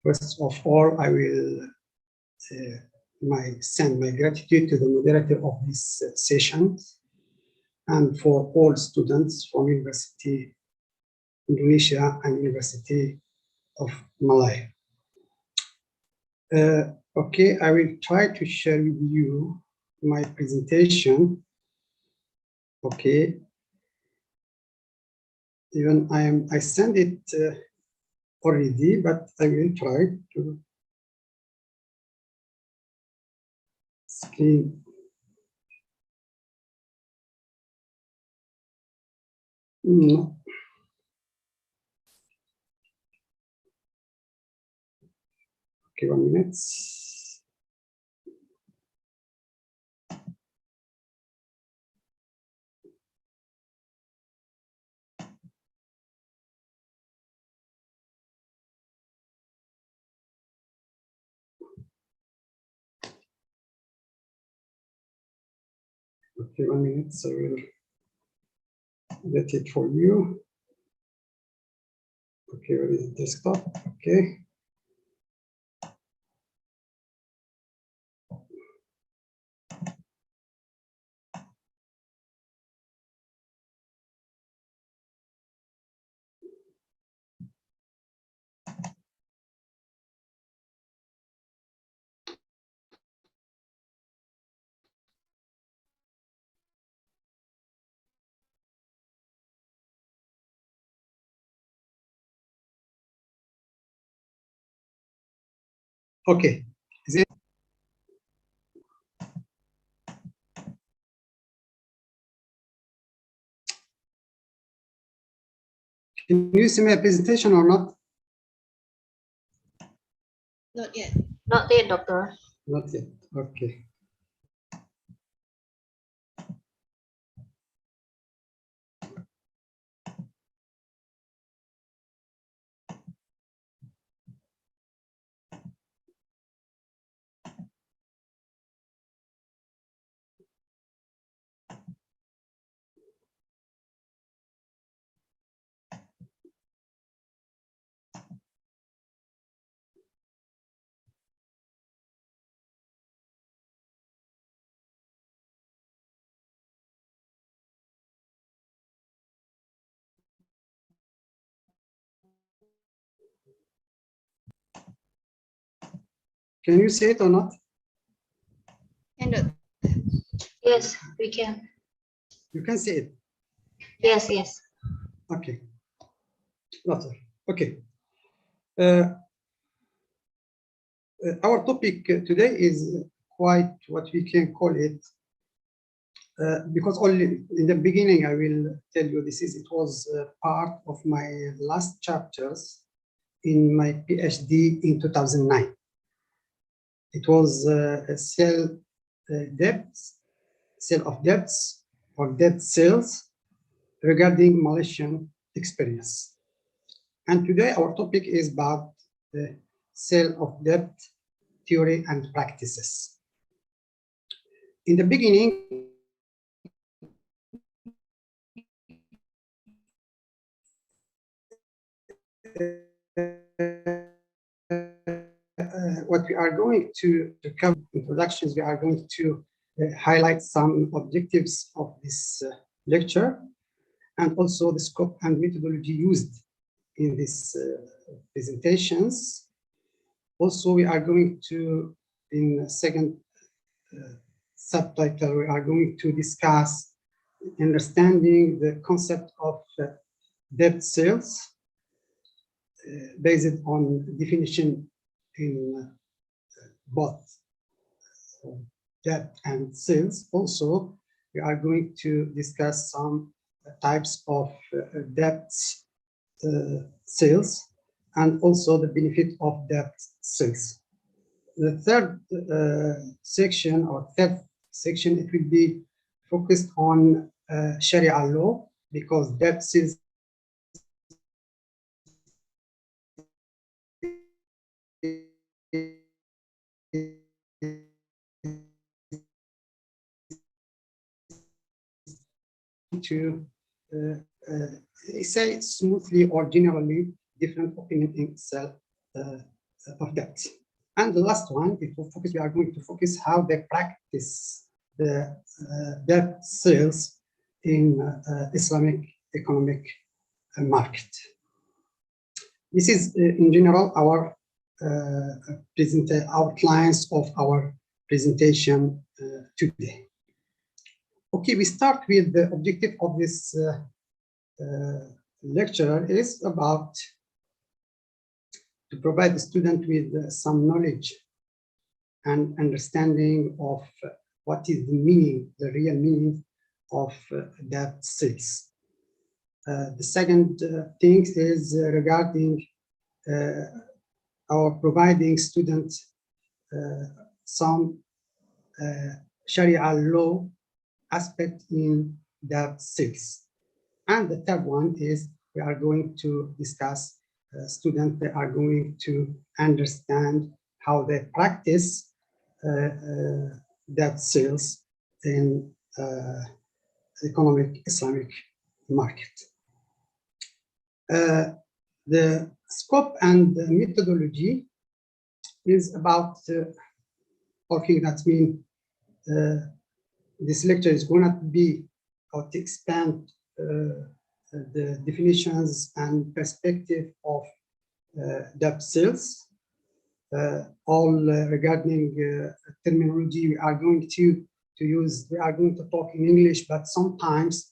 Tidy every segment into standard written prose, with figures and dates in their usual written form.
First of all, I will send my gratitude to the moderator of this session and for all students from University Indonesia and University of Malaya. Okay, I will try to share with you my presentation. Okay, even I sent it already, but I will try to screen. No. Okay, 1 minute. Okay, 1 minute. So I will get it for you. Okay, where is the desktop? Okay. Okay. Is it? Can you see my presentation or not? Not yet. Not yet, doctor. Not yet. Okay. Can you see it or not? Yes, we can. You can see it. Yes, yes. Okay. Okay. Our topic today is quite what we can call it, because only in the beginning I will tell you it was part of my last chapters in my PhD in 2009. It was a sale of debts or debt sales regarding Malaysian experience. And today our topic is about the sale of debt theory and practices. In the beginning, what we are going to cover introductions, we are going to highlight some objectives of this lecture and also the scope and methodology used in these presentations. Also, we are going to, in the second subtitle, we are going to discuss understanding the concept of debt sales based on definition in both debt and sales. Also, we are going to discuss some types of debt sales and also the benefit of debt sales. The third section, it will be focused on Sharia law, because debt sales to say smoothly or generally different opinion in of debt. And the last one, we are going to focus how they practice the debt sales in Islamic economic market. This is, in general, our outlines of our presentation today. Okay, we start with the objective of this lecture is about to provide the student with some knowledge and understanding of what is the meaning, the real meaning of debt sales. The second thing is regarding our providing students some Sharia law aspect in debt sales. And the third one is we are going to discuss students that are going to understand how they practice debt sales in economic Islamic market. The scope and the methodology is about talking, that means this lecture is going to be how to expand the definitions and perspective of debt sales. All regarding terminology we are going to use, we are going to talk in English, but sometimes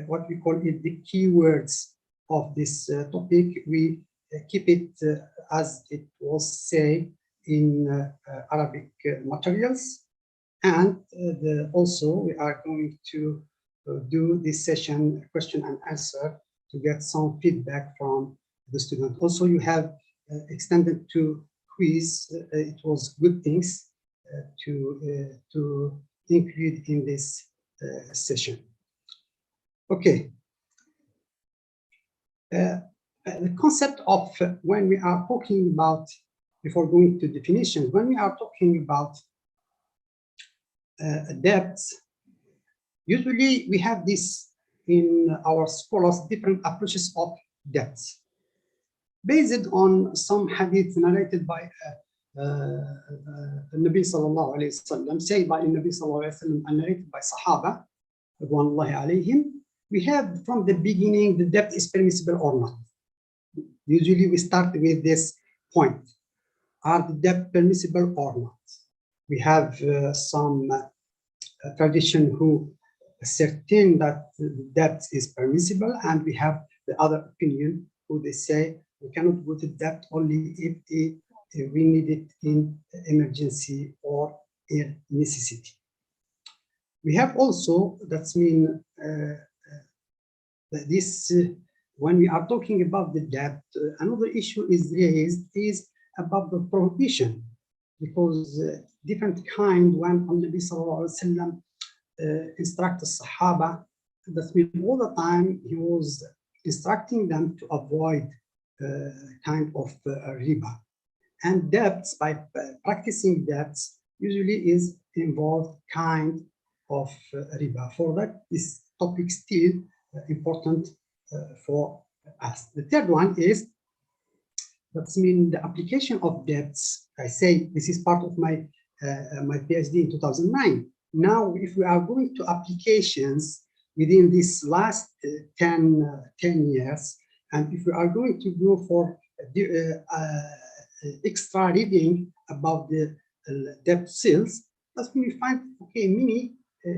what we call it the keywords of this topic, we keep it as it was said in Arabic materials. And also we are going to do this session question and answer to get some feedback from the student. Also, you have extended to quiz. It was good things to include in this session. Okay. The concept of when we are talking about, before going to definition, when we are talking about debt, usually we have this in our scholars, different approaches of debt. Based on some hadith narrated by Nabi sallallahu alayhi wasallam, said by Nabi sallallahu alayhi wasallam, and narrated by Sahaba, radwanullahi alayhim, we have from the beginning the debt is permissible or not. Usually we start with this point: are the debt permissible or not? We have some tradition who certain that the debt is permissible, and we have the other opinion who they say we cannot go to debt only if we need it in emergency or in necessity. We have also, that's mean this when we are talking about the debt, another issue is raised is about the prohibition, because different kind when Nabi sallallahu alaihi wasallam instruct the Sahaba, that means all the time he was instructing them to avoid kind of riba. And debts, by practicing debts, usually is involved kind of riba. For that, this topic still important for us. The third one is, that's mean the application of debts. I say this is part of my my PhD in 2009. Now, if we are going to applications within this last 10 years, and if we are going to go for extra reading about the debt sales, that's when we find, okay, many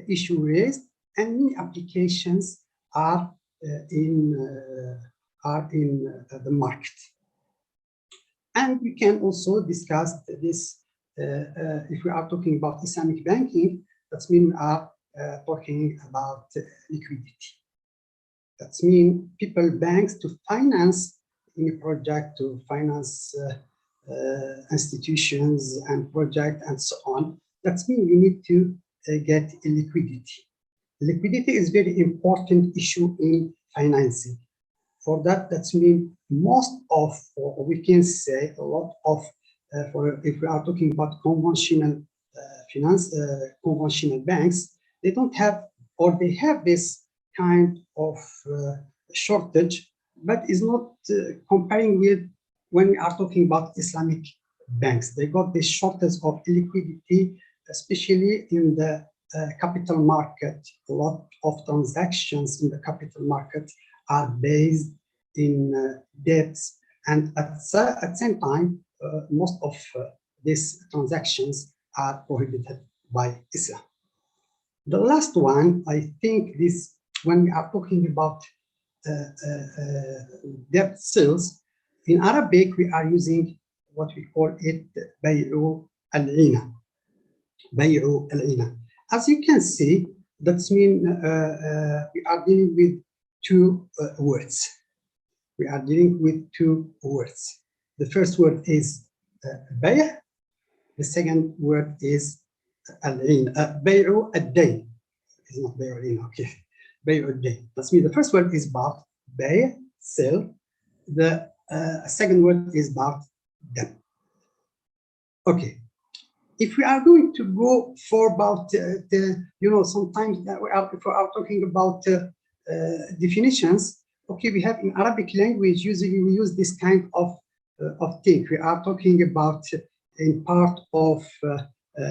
issues raised and many applications are in the market. And we can also discuss this if we are talking about Islamic banking. That means we are talking about liquidity. That means people, banks, to finance any project, to finance institutions and project and so on. That means you need to get a liquidity. Liquidity is very important issue in financing. For that, that means most of, or we can say a lot of, if we are talking about conventional conventional banks, they don't have, or they have this kind of shortage, but is not comparing with when we are talking about Islamic banks, they got the shortage of liquidity, especially in the capital market. A lot of transactions in the capital market are based in debts, and at the same time, most of these transactions are prohibited by Islam. The last one, I think this, when we are talking about debt sales, in Arabic, we are using what we call it bay'u al-ina. Bay'u al-ina. As you can see, that means we are dealing with two words. We are dealing with two words. The first word is bay'. The second word is al-ina. Bay'u al-dayn. It's not bay'u al-ina, okay. Bay'u al-dayn. That means the first word is about bay', sell. The second word is about debt. Okay. If we are going to go for about sometimes if we are talking about definitions, okay, we have in Arabic language, usually we use this kind of thing. We are talking about in part of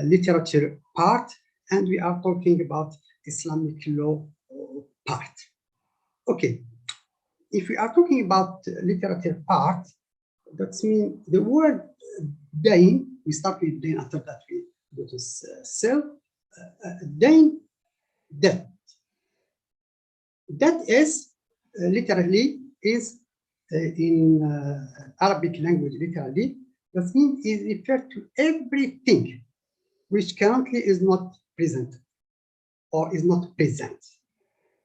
literature part, and we are talking about Islamic law part. Okay, if we are talking about literature part, that means the word dayn, we start with dayn, after that we go to sell. Dayn, debt. That is literally is in Arabic language, literally, that means is referred to everything which currently is not present or is not present.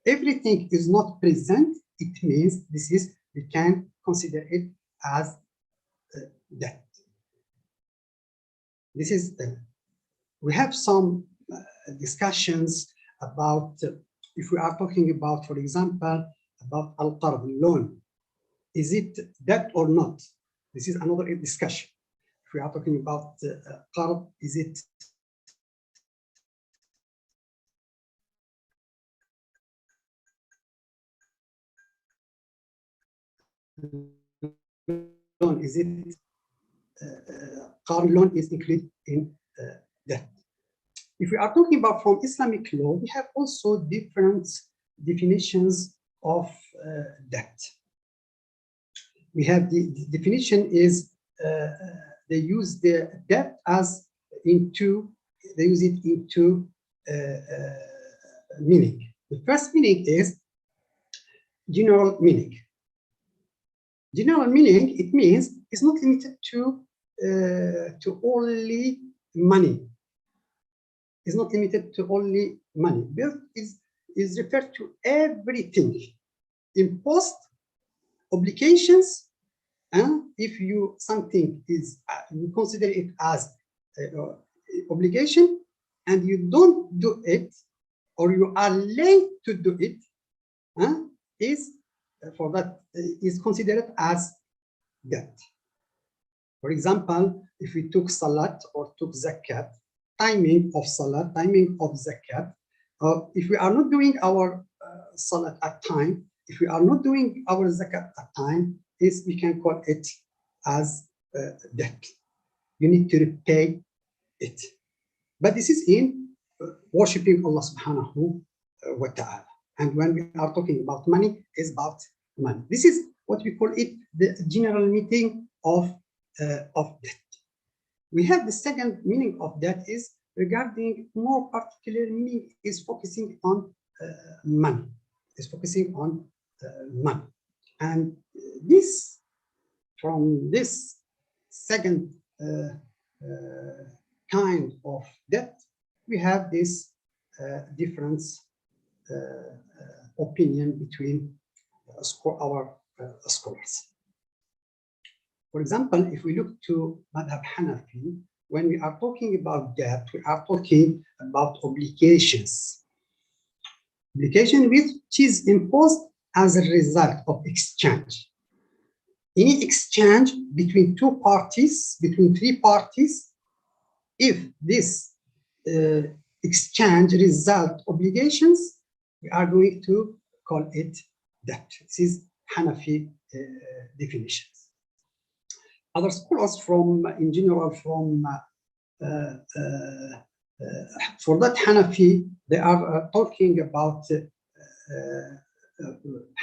Everything is not present, it means this is, we can consider it as debt. This is, we have some discussions about, if we are talking about, for example, about al-qard, loan. Is it debt or not? This is another discussion. If we are talking about qard, is it loan? Is it car loan is included in debt? If we are talking about from Islamic law, we have also different definitions of debt. We have the definition is they use the debt as into, they use it into meaning. The first meaning is general meaning. General meaning, it means it's not limited to only money. It's not limited to only money. But is referred to everything. Imposed obligations, and if you something is you consider it as obligation, and you don't do it, or you are late to do it, is for that is considered as debt. For example, if we took salat or took zakat, timing of salat, timing of zakat, if we are not doing our salat at time, if we are not doing our zakat at time, is we can call it as debt. You need to repay it. But this is in worshipping Allah subhanahu wa ta'ala. And when we are talking about money, it's about money. This is what we call it the general meaning of debt. We have the second meaning of debt is regarding more particular meaning is focusing on money. Is focusing on money. And this, from this second kind of debt, we have this difference opinion between our scholars. For example, if we look to Madhab Hanafi, when we are talking about debt, we are talking about obligations. Obligation which is imposed as a result of exchange. Any exchange between two parties, between three parties, if this exchange result obligations, we are going to call it debt. This is Hanafi definitions. other scholars from, in general, from for that Hanafi, they are talking about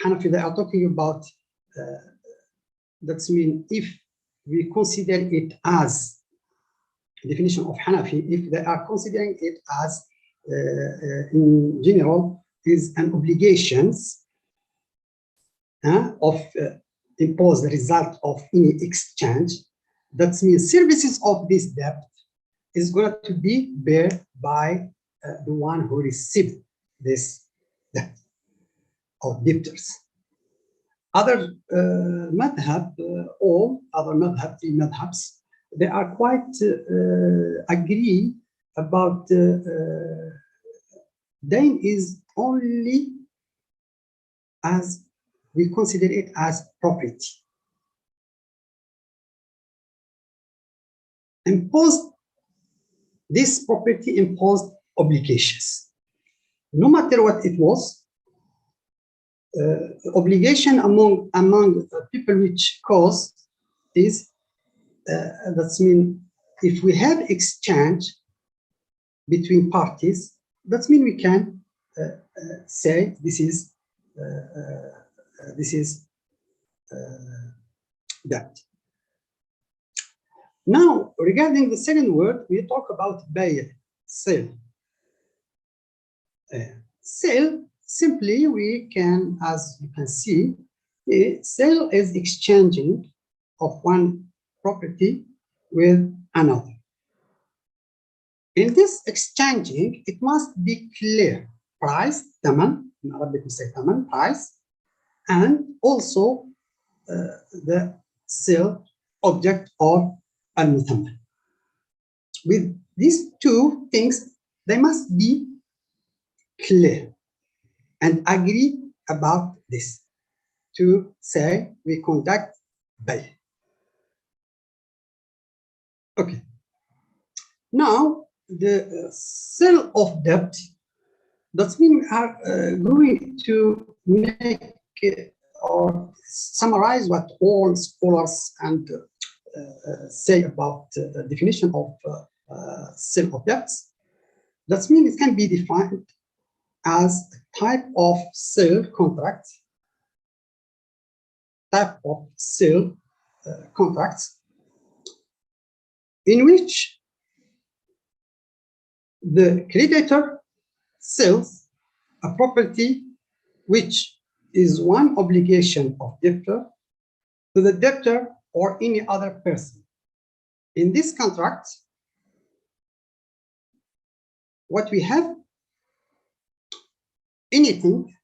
Hanafi. They are talking about that's mean if we consider it as definition of Hanafi, if they are considering it as in general is an obligations of impose the result of any exchange. That means services of this debt is going to be bear by the one who received this debt or debtors. Other madhab, all other madhab, three madhabs, they are quite agree about dain is only as we consider it as property. Imposed, this property imposed obligations. No matter what it was, obligation among people which cause is, that's mean if we have exchange between parties, that mean we can say this is debt. Now, regarding the second word, we talk about bay, sale. Sale, simply we can, as you can see, sale is exchanging of one property with another. In this exchanging, it must be clear price, taman, in Arabic we say taman, price, and also the sale object or al-muthaman. With these two things, they must be clear and agree about this to say we conduct bay. Okay. Now, the sale of debt, that means we are going to make or summarize what all scholars and say about the definition of sale of debts. That means it can be defined as a type of sale contract, contracts in which the creditor sells a property which is one obligation of debtor to the debtor or any other person. In this contract, what we have, anything,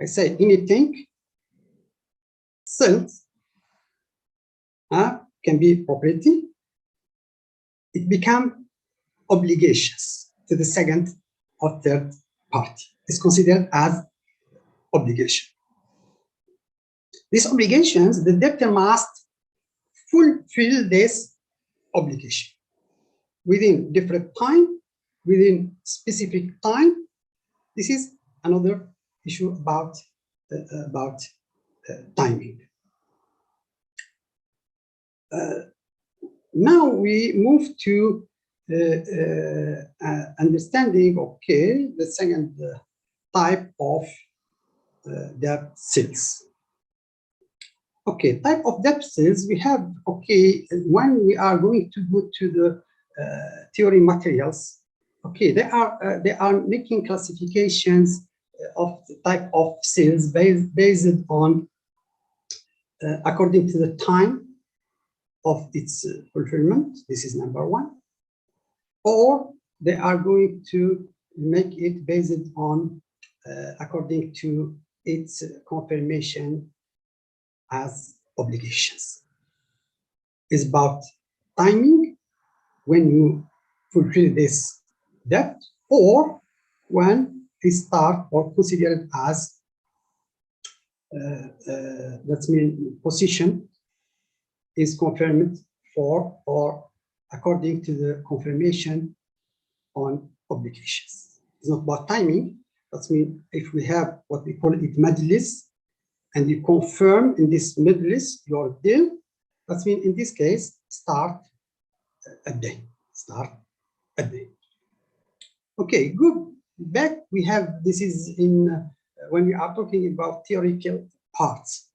I say anything, sells, can be property, it becomes obligations to the second or third party. It's considered as obligation. These obligations, the debtor must fulfill this obligation within different time, within specific time. This is another issue about timing. Now we move to understanding, okay, the second type of debt sales. Okay, type of debt sales we have, okay, when we are going to go to the theory materials, okay, they are making classifications of the type of sales based on according to the time of its fulfillment. This is number one. Or they are going to make it based on according to its confirmation as obligations. It's about timing when you fulfill this debt, or when it start or considered as that means position is confirmed for or according to the confirmation on obligations. It's not about timing. That means if we have what we call it majlis, and you confirm in this majlis your deal, That means in this case, start a day. Start a day. Okay, good. Back we have, this is in when we are talking about theoretical parts.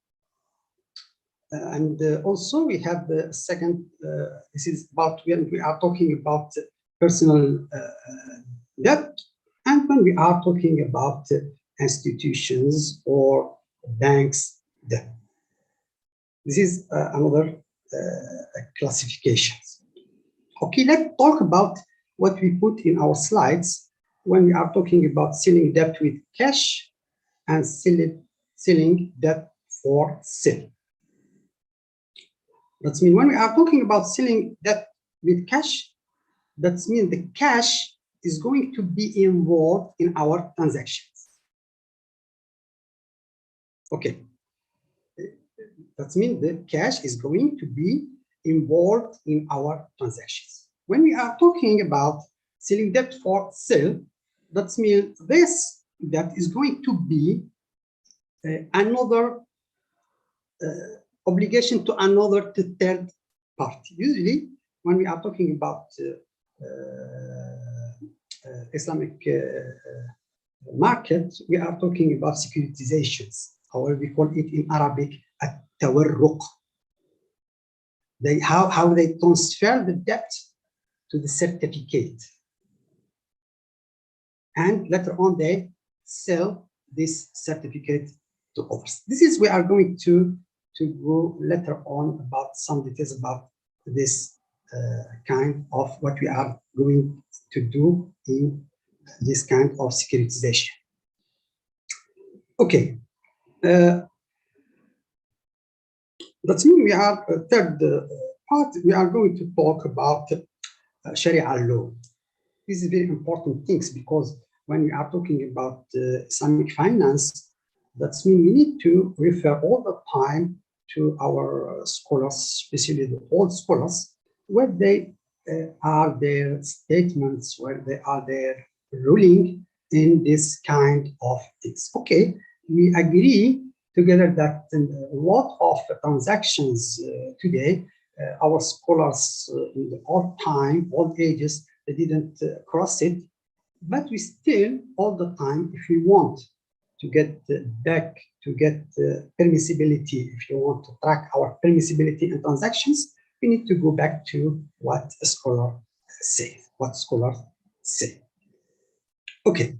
And also we have the second, this is about when we are talking about personal debt, and when we are talking about institutions or banks debt. This is another classifications. Okay, let's talk about what we put in our slides when we are talking about selling debt with cash and selling debt for sale. That means when we are talking about selling debt with cash, that means the cash is going to be involved in our transactions. Okay. That means the cash is going to be involved in our transactions. When we are talking about selling debt for sale, that means this debt is going to be another obligation to another third party. Usually, when we are talking about Islamic market, we are talking about securitizations, or we call it in Arabic at-tawarruq. How they transfer the debt to the certificate, and later on they sell this certificate to others. This is we are going to go later on about some details about this kind of what we are going to do in this kind of securitization. Okay. That means we are third part, we are going to talk about Sharia law. This is very important things, because when we are talking about Islamic finance, that means we need to refer all the time to our scholars, especially the old scholars, where they are their statements, where they are their ruling in this kind of things. Okay, we agree together that a lot of transactions today, our scholars in the old time, old ages, they didn't cross it, but we still, all the time, if we want to get back, to get permissibility, if you want to track our permissibility in transactions, we need to go back to what a scholar says, what scholars say. Okay,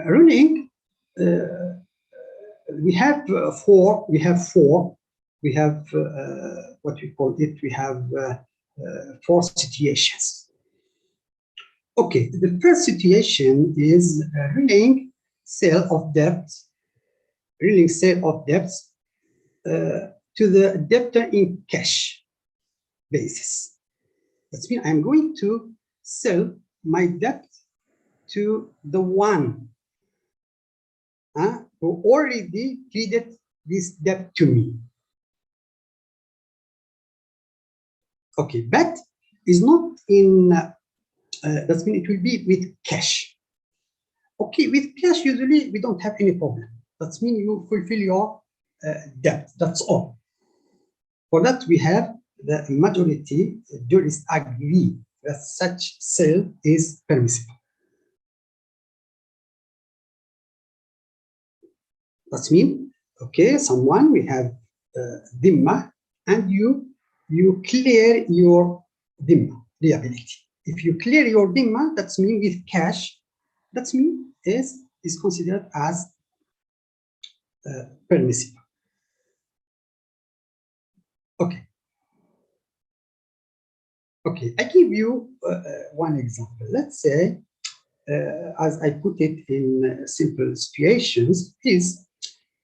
ruling, we have four, we have what we call it, we have 4 situations. Okay, the first situation is ruling sale of debts, ruling sale of debts to the debtor in cash basis. That means I'm going to sell my debt to the one who already credited this debt to me. Okay, but is not in, that means it will be with cash. Okay, with cash, usually we don't have any problem. That means you fulfill your debt, that's all. For that, we have the majority jurists agree that such sale is permissible. That means, okay, someone, we have dhimma, and you clear your dhimma, liability. If you clear your dhimma, that means with cash, that means is considered as permissible. Okay. Okay, I give you one example. Let's say, as I put it in simple situations, is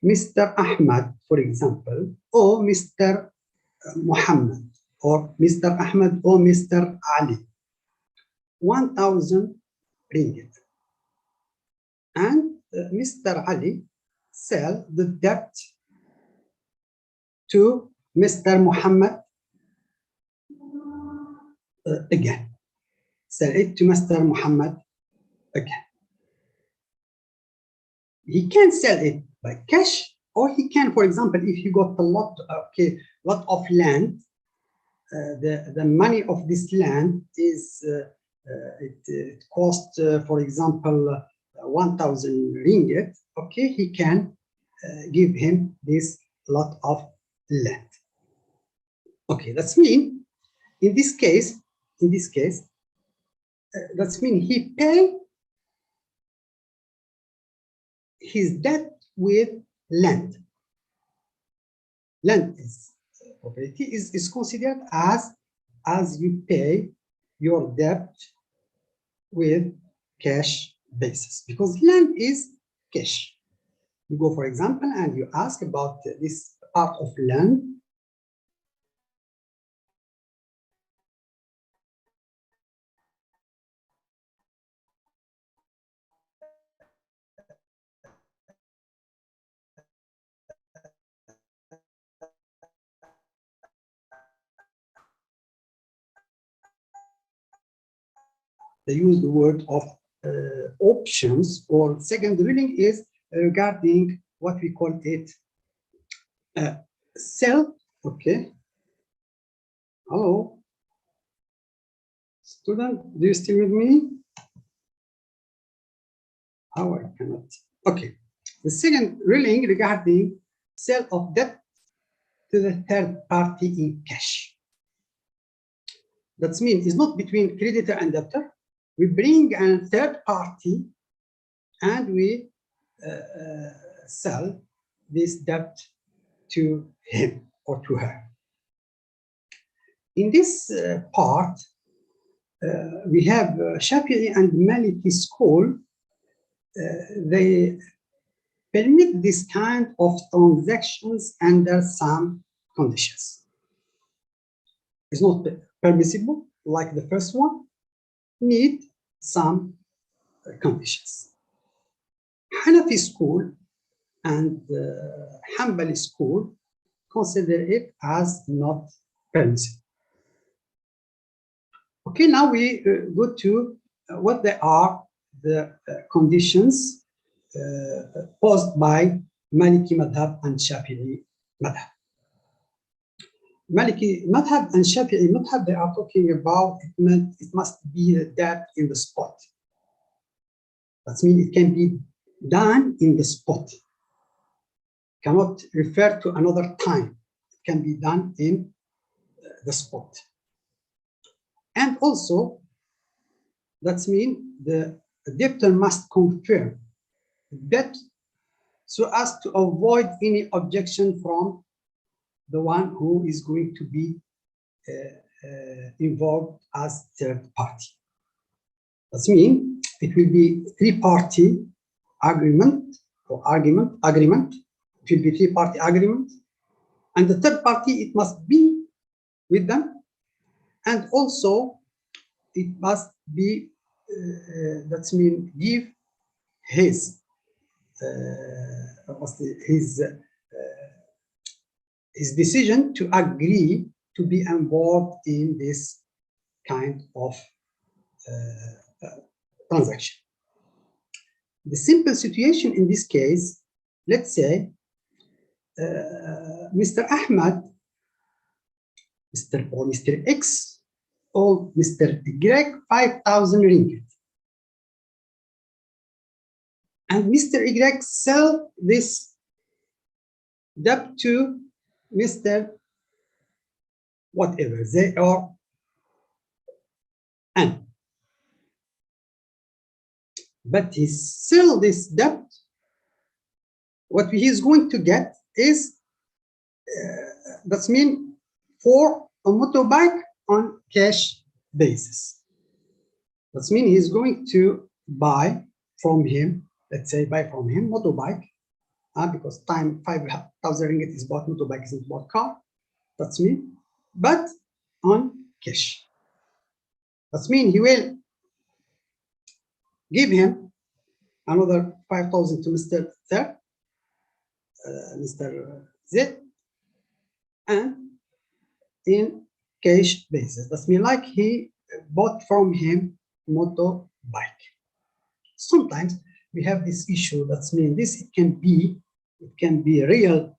Mr. Ahmad, for example, or Mr. Muhammad, or Mr. Ahmad or Mr. Ali, 1,000 ringgit. And Mr. Ali sell the debt to Mr. Muhammad again. Sell it to Mr. Muhammad again. He can sell it by cash, or he can, for example, if he got a lot, okay, lot of land. The money of this land is it costs, for example, 1,000 ringgit. Okay, he can give him this lot of land. Okay, that's mean in this case, that's mean he pay his debt with land. Land is property is considered as you pay your debt with cash basis, because land is cash. You go, for example, and you ask about this part of land. They use the word of options, or second ruling is regarding what we call it sell. Okay. Hello, student, do you still with me? How I cannot. Okay. The second ruling regarding sale of debt to the third party in cash. That means it's not between creditor and debtor. We bring a third party and we sell this debt to him or to her. In this part, we have Shafi'i and Maliki school. They permit this kind of transactions under some conditions. It's not permissible like the first one, need some conditions. Hanafi school and Hanbali school consider it as not permissible. Okay, now we go to what they are the conditions posed by Maliki Madhab and Shafi'i Madhab. Maliki Madhab and Shafi'i Madhab, they are talking about it must be a debt in the spot. That means it can be done in the spot. Cannot refer to another time. It can be done in the spot. And also, that means the debtor must confirm debt so as to avoid any objection from the one who is going to be involved as third party. That means it will be three-party agreement or agreement. It will be three-party agreement, and the third party, it must be with them, and also it must be that means give his decision to agree to be involved in this kind of transaction. The simple situation in this case, let's say Mr. Ahmad, Mr. X or Mr. Y, 5,000 ringgit. And Mr. Y sell this debt to Mr. whatever, they are N. But he sell this debt, what he is going to get is, that means for a motorbike on cash basis. That means he's going to buy from him, let's say buy from him motorbike, because time 5,000 ringgit is bought motorbike, isn't bought car. That's mean, but on cash. That means he will give him another 5,000 to Mr. Third, Mr. Z, and in cash basis. That means like he bought from him motorbike. Sometimes we have this issue. That means this it can be real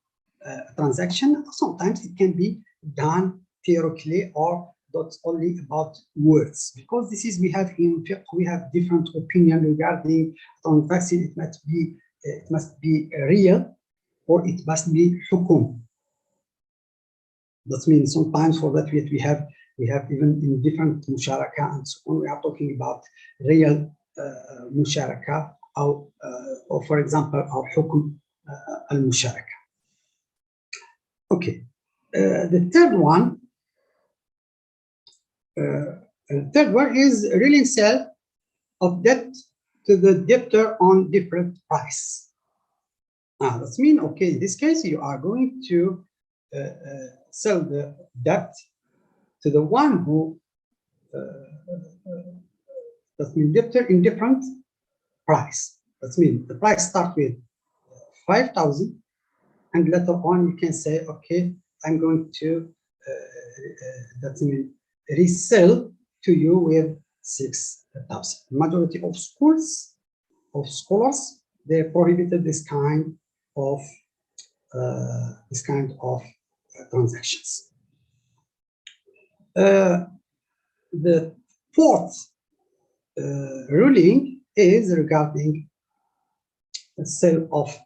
transaction. Sometimes it can be done theoretically or not only about words, because this is we have in fiqh, we have different opinion regarding transaction. It must be real or it must be hukum. That means sometimes for that we have even in different musharaka and so on, we are talking about real musharaka or for example our hukum al-musharaka. Okay, the third one is real sale of debt to the debtor on different price. That means, okay, in this case you are going to sell the debt to the one who that means debtor in different price. That means the price starts with 5,000, and later on you can say, okay, I'm going to that means resell to you with 6,000. Majority of scholars they prohibited this kind of transactions. The fourth ruling is regarding the sale of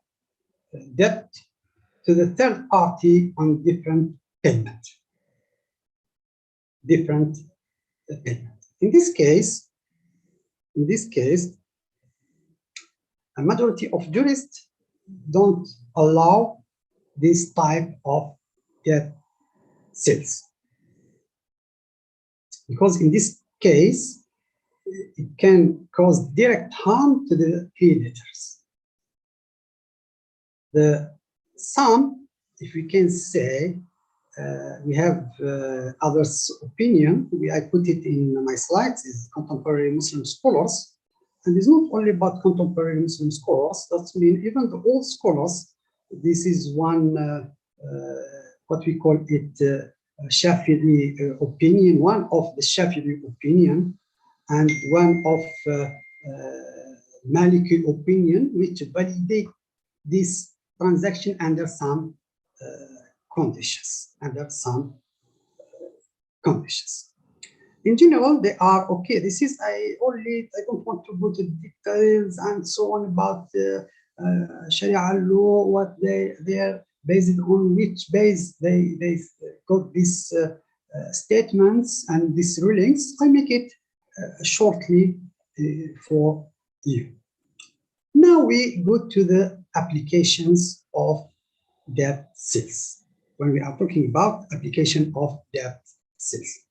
debt to the third party on different payment. In this case, a majority of jurists don't allow this type of debt sales, because in this case it can cause direct harm to the creditors. The sum, if we can say, we have others' opinion. I put it in my slides. Is contemporary Muslim scholars, and it's not only about contemporary Muslim scholars. That means even the old scholars. This is one what we call it Shafi'i opinion. One of the Shafi'i opinion, and one of Maliki opinion, which validate this transaction under some conditions. In general, they are okay. This is I don't want to go to details and so on about Sharia law, what they're based on, which base they got these statements and these rulings. I make it shortly for you. Now we go to the applications of debt sales. When we are talking about application of debt sales.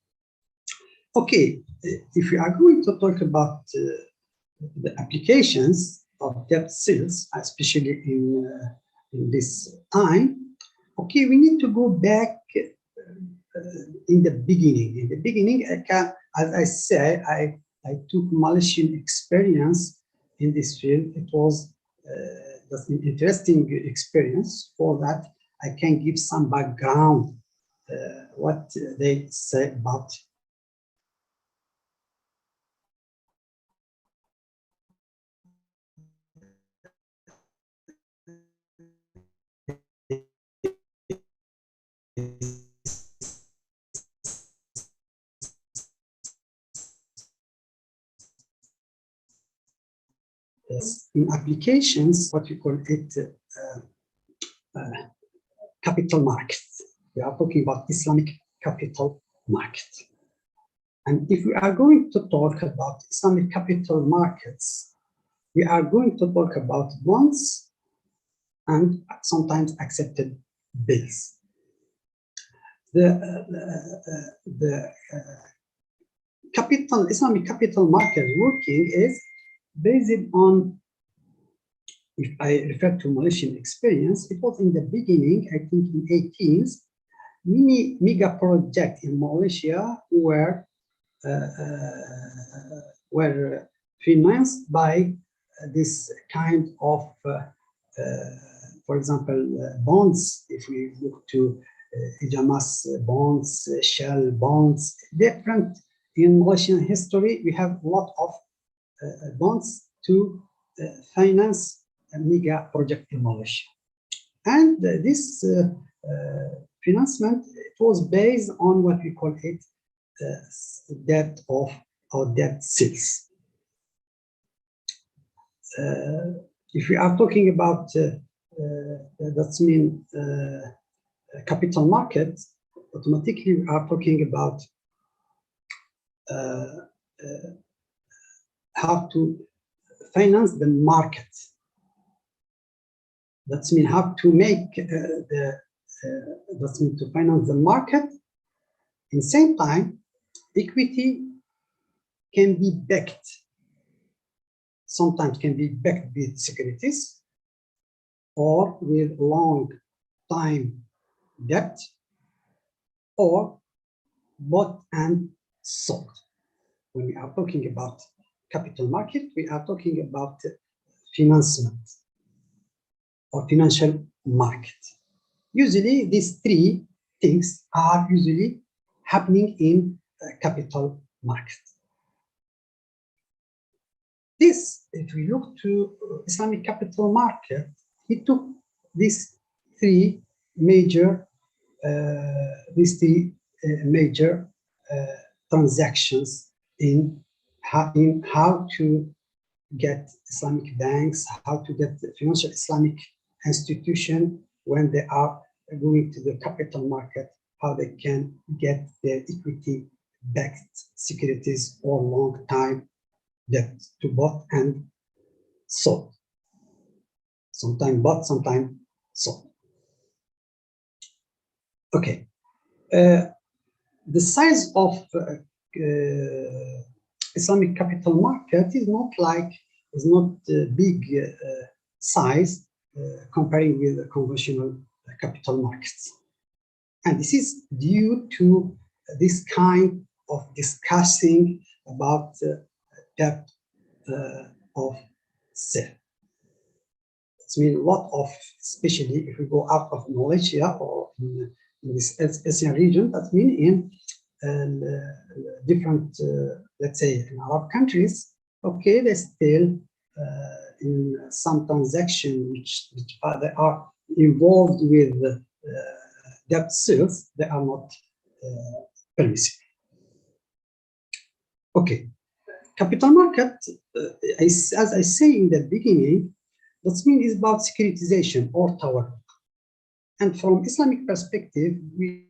Okay, if we are going to talk about the applications of debt sales, especially in this time, okay, we need to go back in the beginning. In the beginning, as I say, I took Malaysian experience in this field. It was that's an interesting experience. For that, I can give some background, what they say about in applications, what we call it capital markets. We are talking about Islamic capital markets. And if we are going to talk about Islamic capital markets, we are going to talk about bonds and sometimes accepted bills. The Islamic capital market working is based on, if I refer to Malaysian experience, it was in the beginning, I think in 18s, many mega projects in Malaysia were financed by this kind of, for example, bonds. If we look to Ijamas bonds, Shell bonds, different in Malaysian history, we have a lot of bonds to finance a mega project in Malaysia. And this financement, it was based on what we call it debt of or debt sales. If we are talking about that's mean capital market, automatically we are talking about how to finance the market. That's mean how to make that's mean to finance the market. In the same time, equity can be backed. Sometimes can be backed with securities or with long time debt, or bought and sold. When we are talking about capital market, we are talking about financement or financial market. Usually these three things are usually happening in capital market. This, if we look to Islamic capital market, it took these three major transactions in how to get Islamic banks, how to get the financial Islamic institution when they are going to the capital market, how they can get their equity-backed securities or long-time debt to bought and sold. Sometimes bought, sometimes sold. Okay. The size of Islamic capital market is not big size comparing with the conventional capital markets. And this is due to this kind of discussing about debt of sale. It means a lot of, especially if we go out of Malaysia or in this Asian region, that means in different, let's say, in Arab countries, okay, they still in some transaction which they are involved with debt sales, they are not permissible. Okay, capital market, as I say in the beginning, that means is about securitization or tower. And from Islamic perspective, we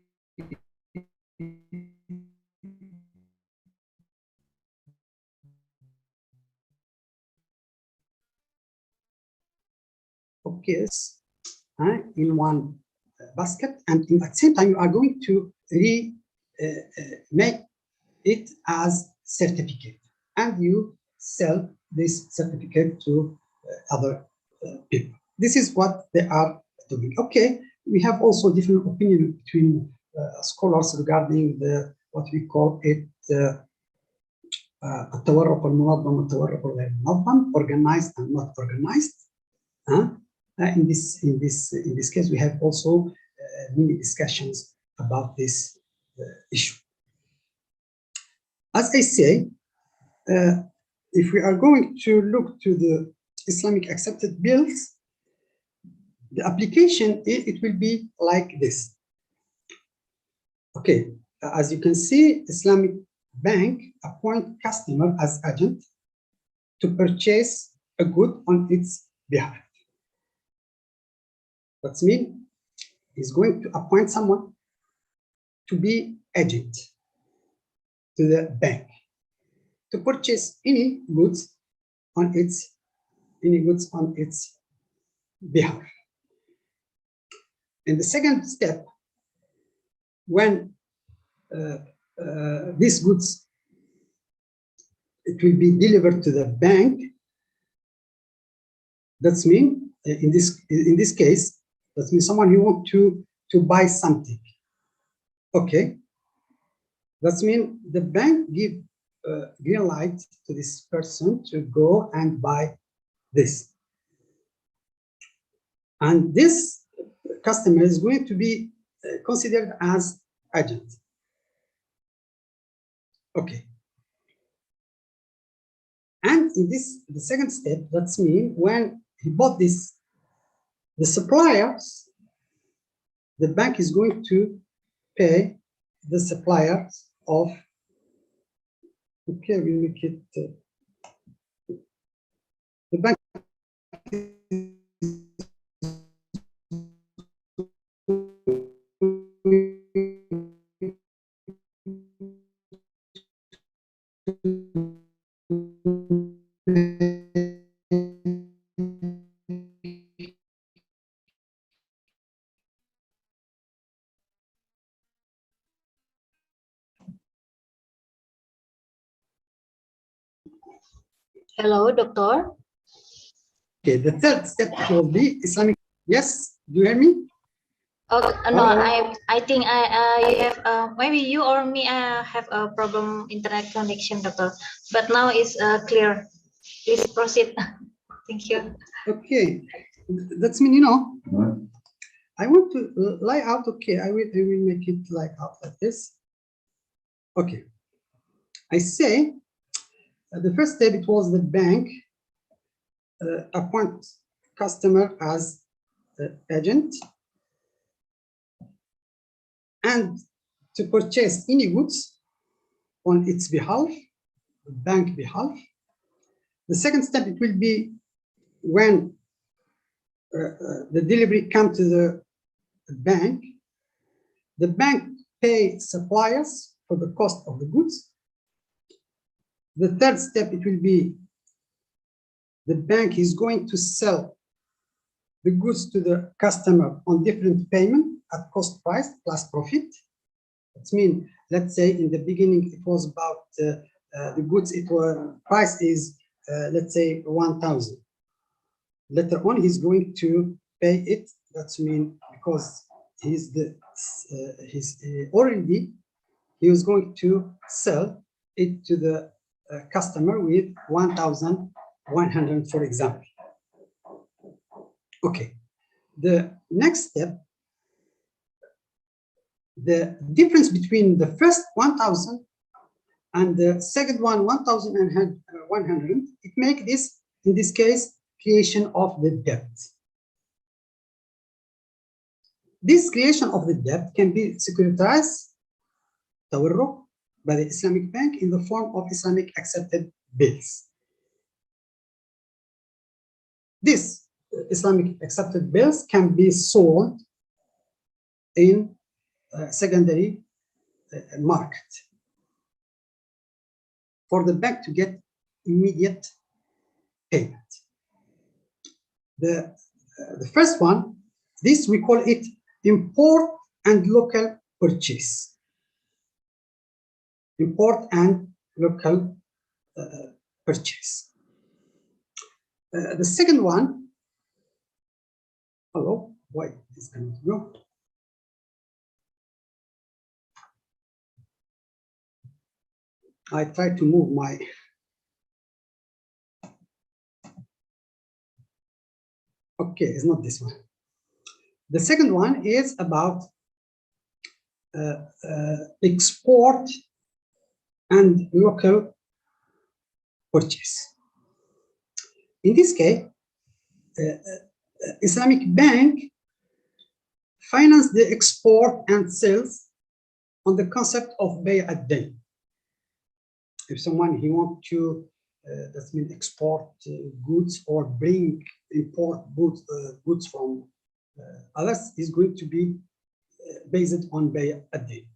focus in one basket, and at the same time, you are going to make it as certificate, and you sell this certificate to other people. This is what they are doing. Okay, we have also different opinion between scholars regarding what we call it التورق المنظم والتورق غير منظم, organized and not organized. In this case, we have also many discussions about this issue. As I say, if we are going to look to the Islamic accepted bills, the application, it will be like this. Okay, as you can see, Islamic bank appoint customer as agent to purchase a good on its behalf. That means he's going to appoint someone to be agent to the bank to purchase any goods on its behalf. In the second step, when these goods, it will be delivered to the bank. That's mean in this case, that means someone who want to buy something. Okay, that means the bank give green light to this person to go and buy this, and this customer is going to be considered as agent. Okay, and in the second step, that's mean when he bought this, the suppliers the bank is going to pay the suppliers of, okay, we make it, the bank Hello, doctor. okay, the third step will be Islamic. Yes, do you hear me? Oh, no, Hello? I think you have maybe you or me have a problem internet connection, doctor. But now it's clear. Please proceed. Thank you. Okay, that's mean, you know, I want to lie out, okay, I will make it lie out like this. Okay, I say the first step, it was the bank appoint customer as agent and to purchase any goods on its behalf, bank behalf. The second step, it will be when the delivery come to the bank pay suppliers for the cost of the goods. The third step, it will be the bank is going to sell the goods to the customer on different payment at cost price plus profit. That means, let's say in the beginning it was about the goods, it was price is let's say 1,000. Later on he's going to pay it. That's mean because he's the already he was going to sell it to the customer with 1,100, for example. Okay, the next step, the difference between the first 1,000 and the second one 1,100, it make this, in this case, creation of the debt. This creation of the debt can be securitized by the Islamic bank in the form of Islamic accepted bills. This Islamic accepted bills can be sold in secondary market for the bank to get immediate payment. The first one, this we call it import and local purchase. Import and local purchase. The second one, hello, why is going to go? I try to move my, okay, it's not this one. The second one is about export and local purchase. In this case, Islamic bank finance the export and sales on the concept of bay ad dayn. If someone he want to that means export goods or import goods from others, is going to be based on bay ad dayn.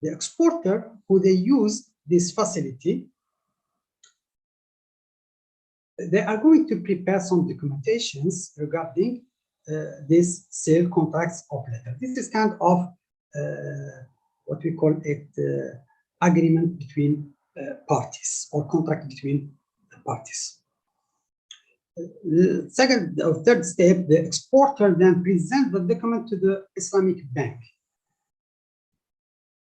The exporter who they use this facility, they are going to prepare some documentations regarding this sale contracts of letter. This is kind of what we call it agreement between parties or contract between parties. The second or third step, the exporter then presents the document to the Islamic bank.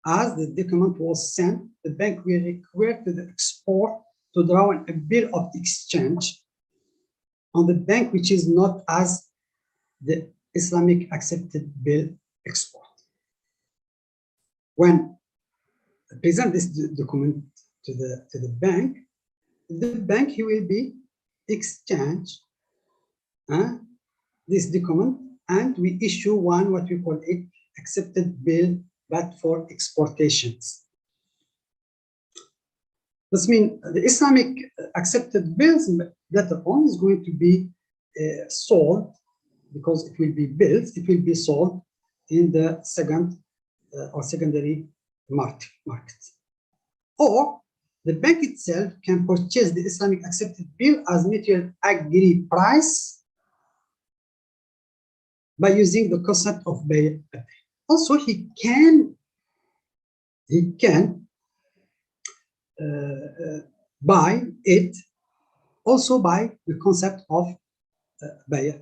As the document was sent, the bank will require to the export to draw a bill of exchange on the bank which is not as the Islamic accepted bill export. When present this document to the bank he will be exchange this document and we issue one, what we call it, accepted bill, but for exportations. This means the Islamic accepted bills later on is going to be sold, because it will be built, it will be sold in the second or secondary market. Or the bank itself can purchase the Islamic accepted bill as mutual agreed price by using the concept of bay. Also, he can buy it also by the concept of bay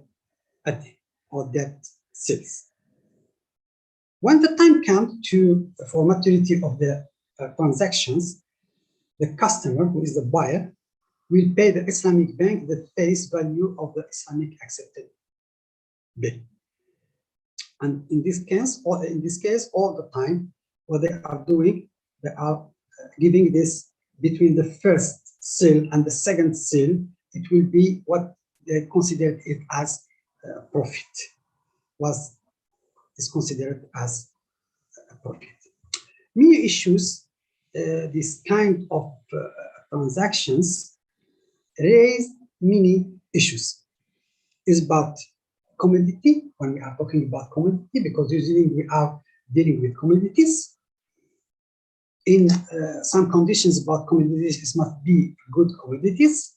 or debt sales. When the time comes to the formativity of the transactions, the customer, who is the buyer, will pay the Islamic bank the face value of the Islamic accepted bill. And in this case, all the time, what they are doing, they are giving this between the first sale and the second sale. It will be what they considered it as profit, is considered as a profit. Many issues, this kind of transactions raise many issues. It's about commodity, when we are talking about commodity, because usually we are dealing with commodities. In some conditions about commodities, it must be good commodities.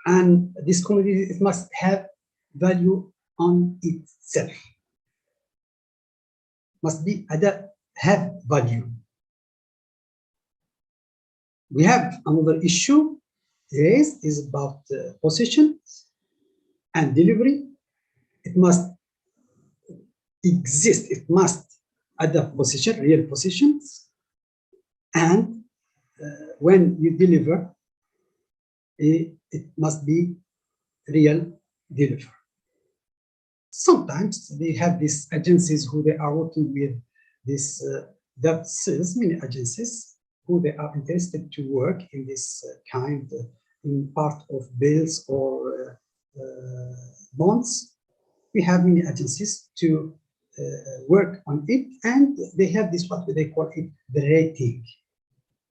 And this commodity, it must have value on itself. Must be have value. We have another issue raised is about possession and delivery. It must exist. It must adapt possession, real possessions, and when you deliver, it must be real deliver. Sometimes they have these agencies who they are working with this debt sales, many agencies who they are interested to work in this kind, in part of bills or bonds. We have many agencies to work on it, and they have this, what they call it, the rating.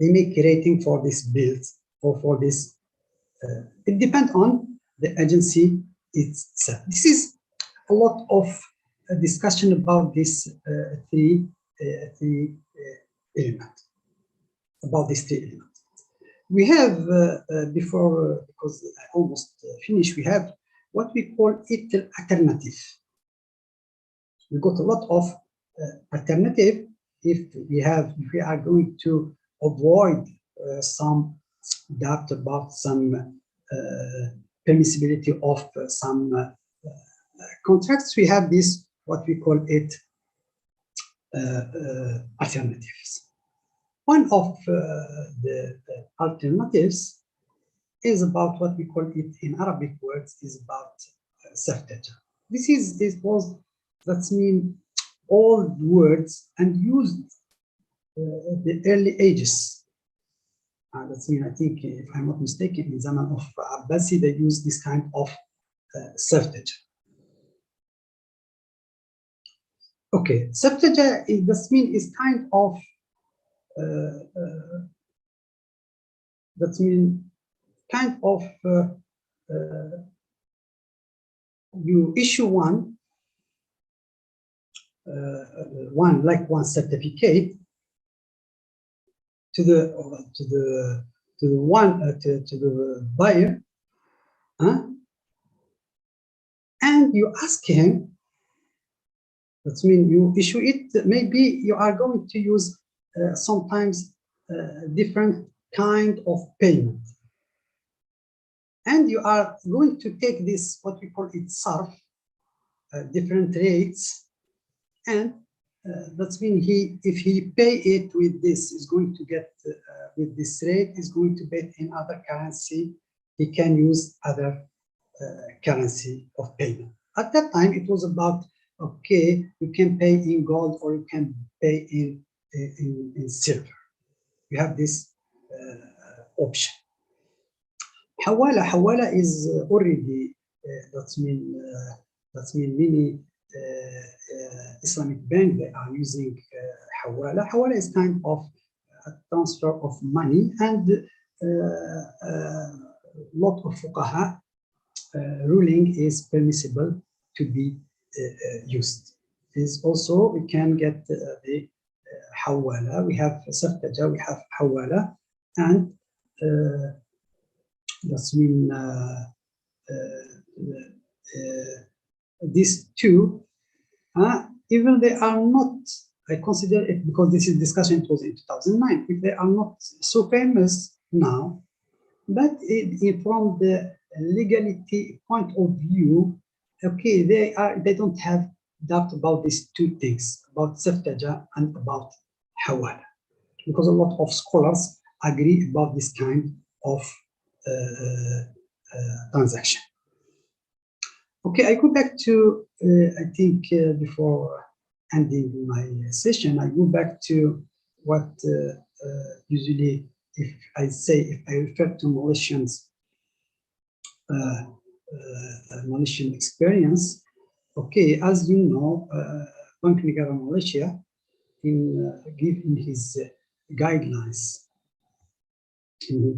They make a rating for these bills or for this. It depends on the agency itself. This is a lot of discussion about this three elements. About these three elements, we have before, because I almost finished, we have what we call it alternative. We got a lot of alternative if we are going to avoid some doubt about some permissibility of some contracts. We have this, what we call it, alternatives. One of the alternatives is about what we call it in Arabic words is about saftaja. That means old words and used the early ages. That means, I think, if I'm not mistaken, in Zaman of Abbasi, they use this kind of saftaja. Okay, saftaja is kind of you issue one certificate to the buyer, and you ask him. That means you issue it. Maybe you are going to use sometimes different kind of payment, and you are going to take this, what we call it, sarf, different rates, and that means if he pay it with this, is going to get with this rate, is going to pay in other currency. He can use other currency of payment. At that time, it was about, okay, you can pay in gold or you can pay in silver. You have this option. Hawala is already, that means That's mean many Islamic banks, they are using Hawala. Hawala is kind of a transfer of money, and lot of fuqaha ruling is permissible to be used. Is also we can get the Hawala. We have Saftaja, we have Hawala, and that's mean these two, even they are not, I consider it, because this is discussion, it was in 2009, if they are not so famous now, but from the legality point of view, okay, they don't have doubt about these two things, about Saftaja and about Hawala, because a lot of scholars agree about this kind of transaction. Okay, I go back to, I think before ending my session, I go back to what usually, if I refer to Malaysian experience, okay, as you know, Bank Negara Malaysia give in his guidelines, in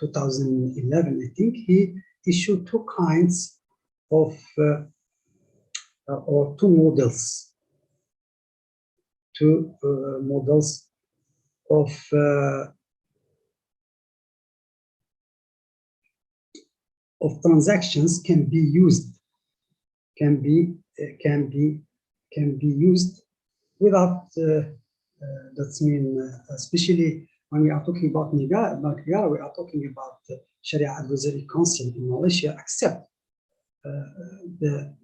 2011, I think, he issued two kinds of or two models of transactions can be used without that's mean especially when we are talking about Negara, we are talking about Sharia Advisory Council in Malaysia accept the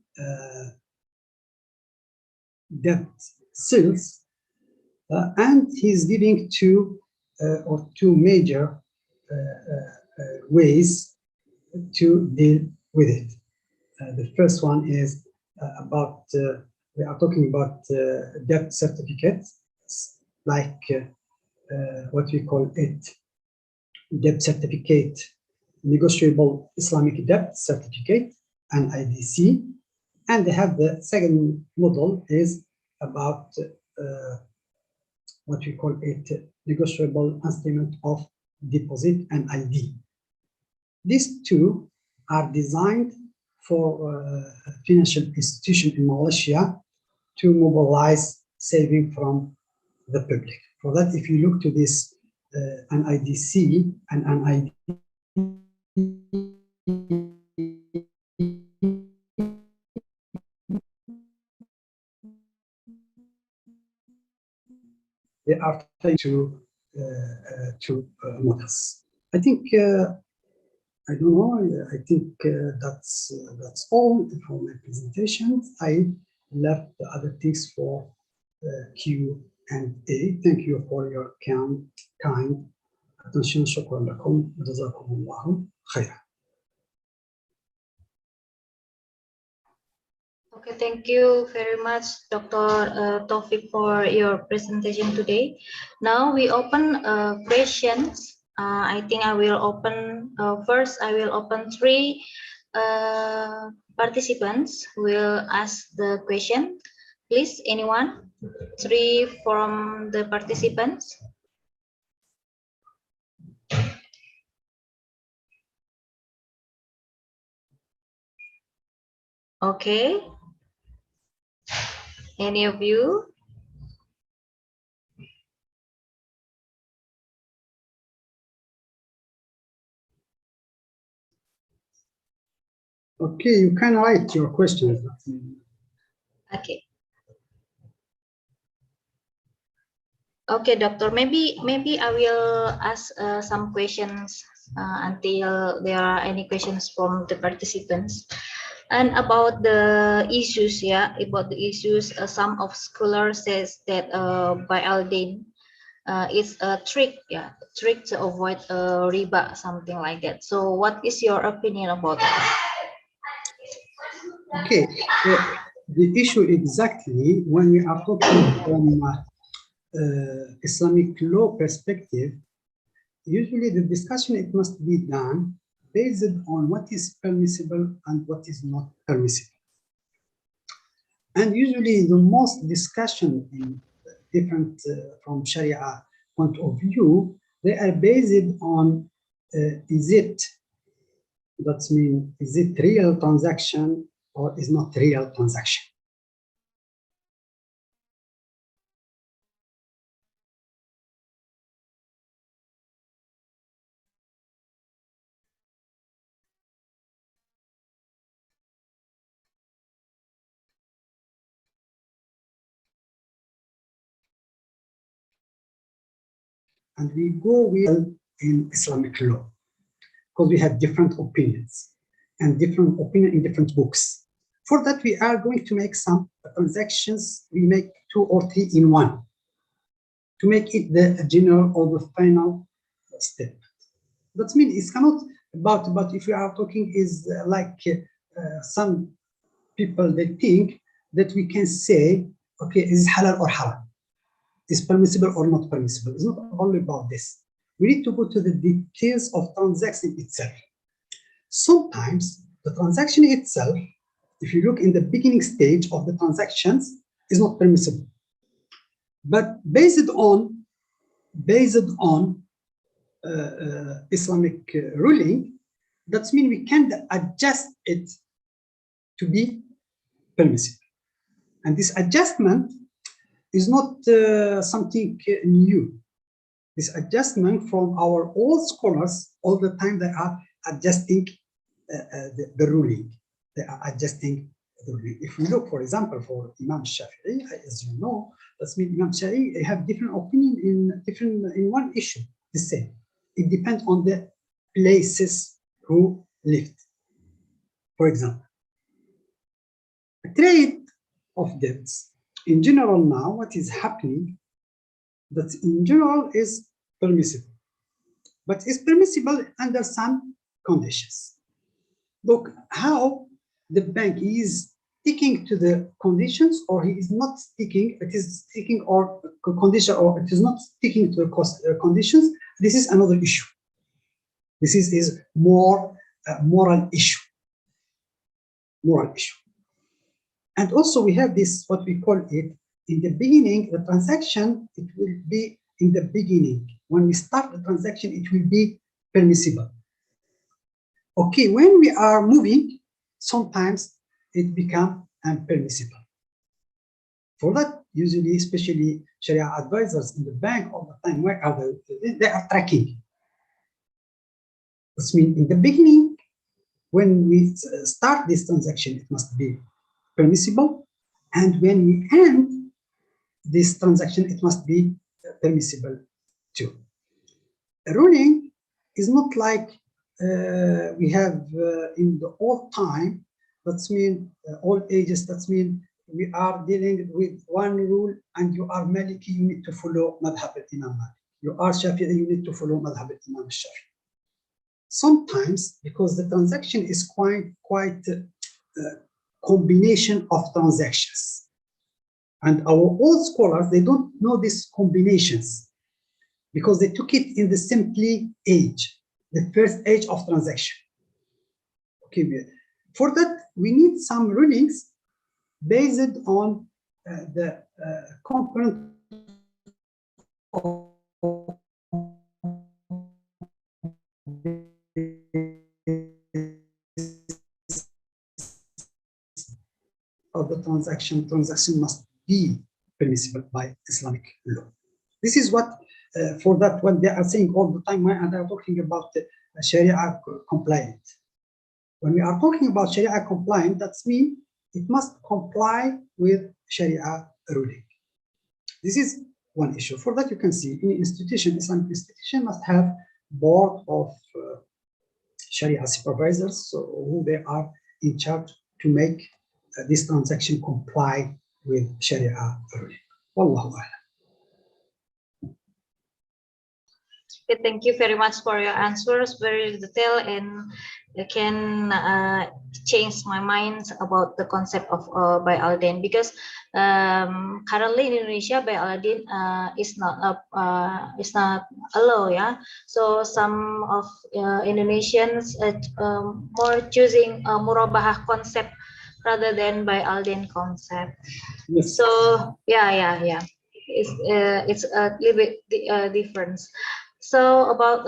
debt sales, and he's giving two major ways to deal with it. The first one is about, we are talking about debt certificates, like what we call it, debt certificate, negotiable Islamic debt certificate, and IDC. And they have the second model is about what we call it, negotiable instrument of deposit and ID. These two are designed for financial institution in Malaysia to mobilize saving from the public. For that, if you look to this an IDC and an ID, they are trying to models. I think I don't know. I think that's all for my presentation. I left the other things for Q&A. Thank you for your kind attention. شكرا لكم. جزاكم الله خيرا. Okay, thank you very much, Dr. Taufik, for your presentation today. Now we open questions. I think I will open first. I will open three participants will ask the question. Please, anyone? Three from the participants. Okay. Any of you? Okay, you can write your questions. Okay. Okay, doctor. Maybe I will ask some questions until there are any questions from the participants. And about the issues, yeah, about the issues, some of scholars says that by Aldin, it's a trick, yeah, trick to avoid riba, something like that. So, what is your opinion about that? Okay, the issue exactly when we are talking from Islamic law perspective, usually the discussion it must be done based on what is permissible and what is not permissible. And usually the most discussion in different from Sharia point of view, they are based on is it real transaction or is not real transaction? And we go with in Islamic law because we have different opinions and different opinion in different books. For that, we are going to make some transactions. We make 2 or 3 in one to make it the general or the final step. That means it's not about if we are talking is like some people they think that we can say, okay, is halal or haram, is permissible or not permissible. It's not only about this. We need to go to the details of transaction itself. Sometimes the transaction itself, if you look in the beginning stage of the transactions, is not permissible. But based on Islamic ruling, that means we can adjust it to be permissible. And this adjustment is not something new. This adjustment from our old scholars, all the time they are adjusting the ruling. They are adjusting the ruling. If we look, for example, for Imam Shafi'i, as you know, that means Imam Shafi'i have different opinion in one issue, the same. It depends on the places who lived. For example, a trade of debts, in general now, what is happening, that in general is permissible, but is permissible under some conditions. Look how the bank is sticking to the conditions, or he is not sticking, it is sticking or condition, or it is not sticking to the conditions. This is another issue. This is more moral issue. Moral issue. And also we have this, what we call it, in the beginning, the transaction, it will be in the beginning. When we start the transaction, it will be permissible. Okay, when we are moving, sometimes it becomes unpermissible. For that, usually, especially Sharia advisors in the bank all the time, where are they are tracking. That means in the beginning, when we start this transaction, it must be permissible. And when we end this transaction, it must be permissible too. A ruling is not like we have in the old time. That means old ages. That means we are dealing with one rule, and you are Maliki, you need to follow Madhab al-Imam Malik. You are Shafi'i, you need to follow Madhab al-Imam Shafi'i. Sometimes, because the transaction is quite combination of transactions, and our old scholars, they don't know these combinations because they took it in the simply age, the first age of transaction. Okay, for that we need some rulings based on the component of the transaction. Transaction must be permissible by Islamic law. This is what, for that, what they are saying all the time when they are talking about Sharia compliant. When we are talking about Sharia compliant, that means it must comply with Sharia ruling. This is one issue. For that, you can see in institution, Islamic institution must have board of Sharia supervisors, so who they are in charge to make this transaction comply with Sharia ruling. Wallahu a'lam. Okay, thank you very much for your answers, very detailed and can change my mind about the concept of buy Alden, because currently in Indonesia buy Alden is not allowed. Yeah, so some of Indonesians more choosing murabahah concept rather than buy Alden concept. Yes. So yeah, it's a little bit difference. So about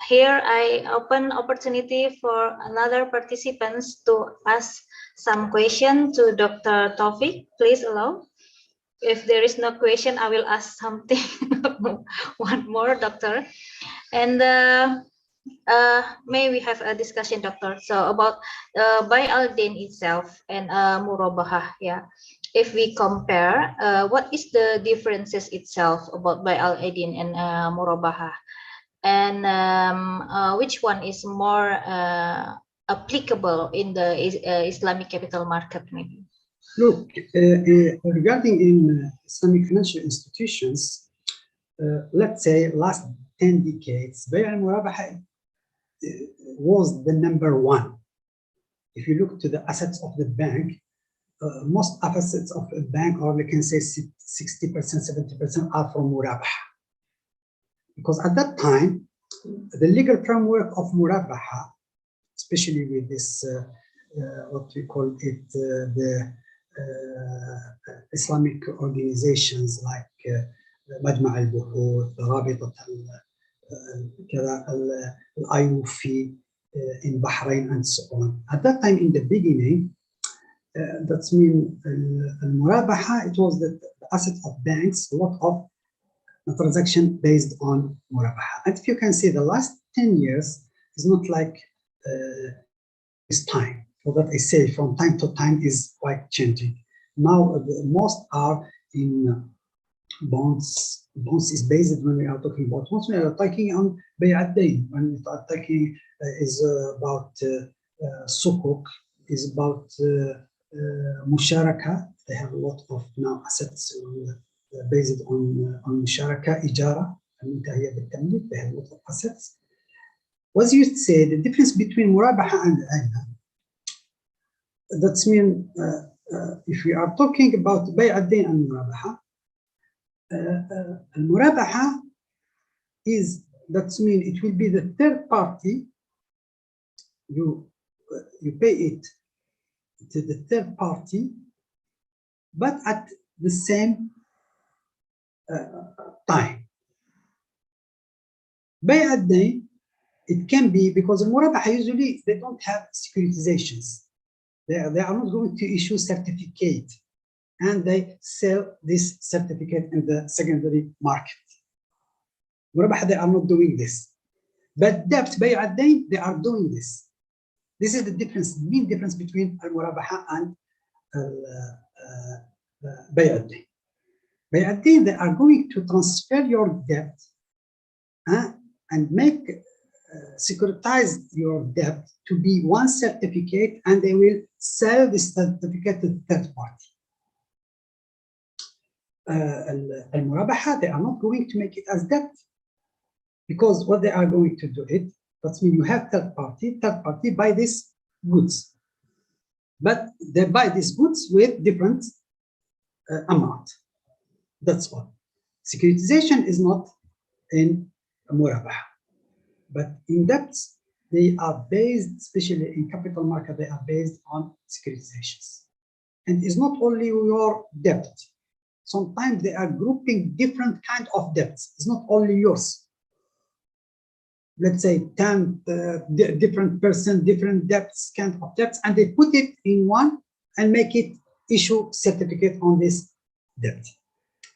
here, I open opportunity for another participants to ask some question to Dr. Taufik. Please allow. If there is no question, I will ask something. One more, Doctor. And may we have a discussion, Doctor? So about buy Alden itself and murabahah. Yeah, if we compare, what is the differences itself about buy Alden and murabahah? And which one is more applicable in the Islamic capital market, maybe? Look, regarding in Islamic financial institutions, let's say last 10 decades, Bay al-Murabaha was the number one. If you look to the assets of the bank, most assets of a bank, or we can say 60%, 70% are from Murabaha. Because at that time, the legal framework of Murabaha, especially with this, what we call it, the Islamic organizations like Majma' al-Buhuth, Rabitat al-Ayufi in Bahrain, and so on. At that time, in the beginning, that's mean al-Murabaha, it was the asset of banks, a lot of transaction based on Murabaha. And if you can see, the last 10 years is not like this time. So that I say from time to time is quite changing. Now, most are in bonds. Bonds is based when we are talking about bonds. We are talking on Bay al-Dain. When we are talking is about sukuk, is about musharaka. They have a lot of now assets based on musharaka, ijara, and they have a lot of assets. What you say, the difference between murabaha and ayna, that's mean if we are talking about bay ad-dain and murabaha, murabaha is, that's mean it will be the third party, you pay it to the third party, but at the same time. Bay ad-dain, it can be because in murabaha usually they don't have securitizations. They are not going to issue certificate and they sell this certificate in the secondary market. Murabaha, they are not doing this. But debt, bay ad-dain, they are doing this. This is the difference, the main difference between al-murabaha and bay ad-dain. Bay ad-dain, they are going to transfer your debt and make securitize your debt to be one certificate, and they will sell this certificate to the third party. Al-Murabaha, they are not going to make it as debt, because what they are going to do it, that's when you have third party buy these goods, but they buy these goods with different amount. That's all. Securitization is not in Murabaha. But in debts, they are based, especially in capital market, they are based on securitizations. And it's not only your debt. Sometimes they are grouping different kind of debts. It's not only yours. Let's say 10 different person, different debts, kind of debts, and they put it in one and make it issue certificate on this debt.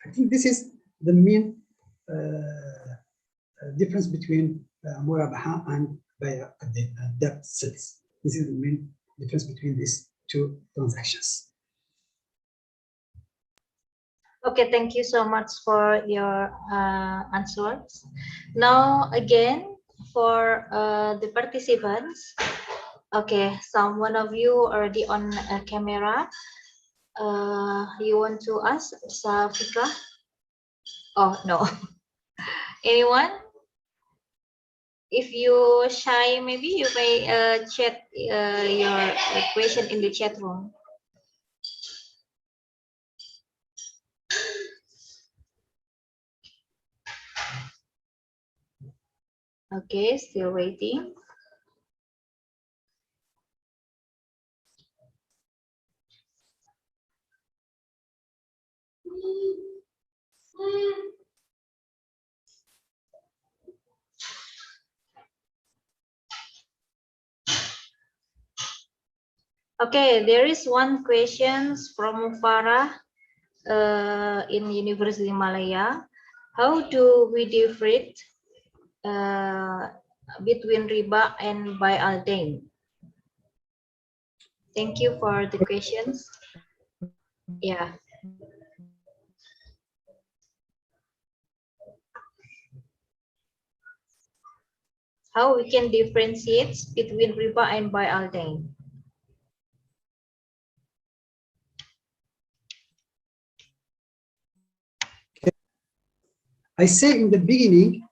I think this is the main difference between Murabaha and debt sales. This is the main difference between these two transactions. Okay, thank you so much for your answers. Now again, for the participants, okay, one of you already on camera. You want to ask, Safika? Oh no. Anyone? if you shy, maybe you may chat your question in the chat room. Okay, still waiting. Okay, there is one question from Farah in University Malaya. How do we differentiate between riba and buy al dain? Thank you for the questions. Yeah. How we can differentiate between riba and buy al dain? I say in the beginning,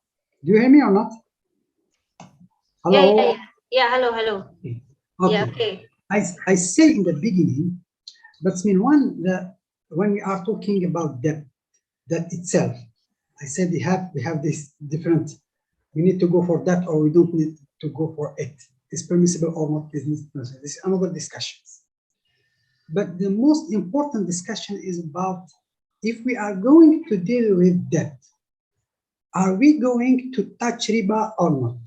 do you hear me or not? Hello? Yeah, hello, hello. Okay. Yeah, okay. I say in the beginning, that's mean when we are talking about debt itself, I said we have this different, we need to go for that or we don't need to go for it. Is permissible or not is permissible. This is another discussion. But the most important discussion is about if we are going to deal with debt, are we going to touch riba or not?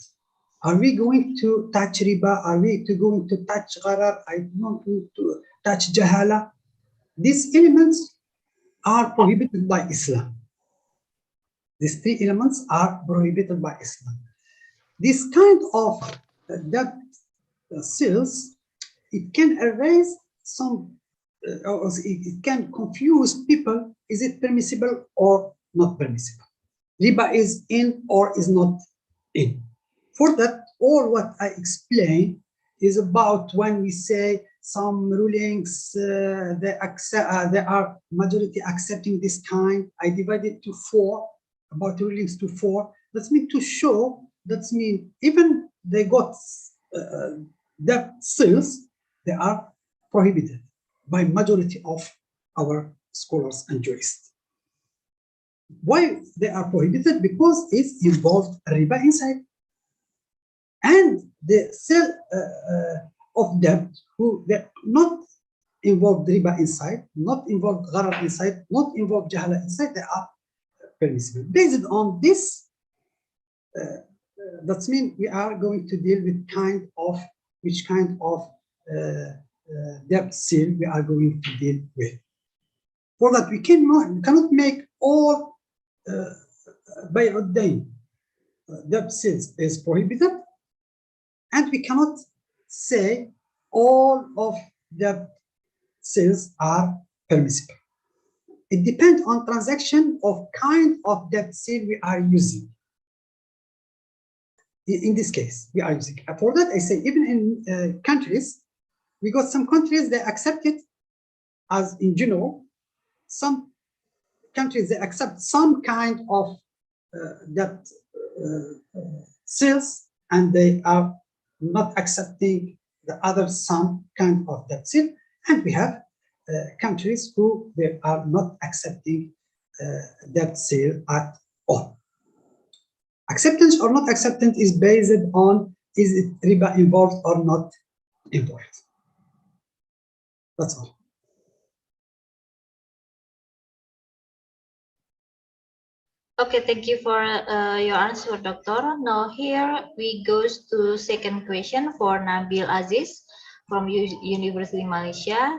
Are we going to touch riba? Are we going to touch gharar? I want to touch jahala. These elements are prohibited by Islam. These three elements are prohibited by Islam. This kind of debt sales, it can arise some, it can confuse people. Is it permissible or not permissible? Riba is in or is not in. For that, all what I explain is about when we say some rulings, they are majority accepting this kind. I divided to 4, about rulings to 4. That's mean to show, that's mean even they got debt sales, they are prohibited by majority of our scholars and jurists. Why they are prohibited? Because it's involved riba inside. And the sale of debt who they not involved riba inside, not involved gharar inside, not involved jahala inside, they are permissible. Based on this, that means we are going to deal with which kind of debt sale we are going to deal with. For that, we cannot make all by ordain debt sales is prohibited, and we cannot say all of debt sales are permissible. It depends on transaction of kind of debt sale we are using. In this case, we are using. For that, I say even in countries, we got some countries that accept it as in general. Some countries they accept some kind of debt sales, and they are not accepting the other some kind of debt sale. And we have countries who they are not accepting debt sale at all. Acceptance or not acceptance is based on is it riba involved or not involved. That's all. Okay, thank you for your answer, Doctor. Now here we goes to second question for Nabil Aziz from University Malaysia,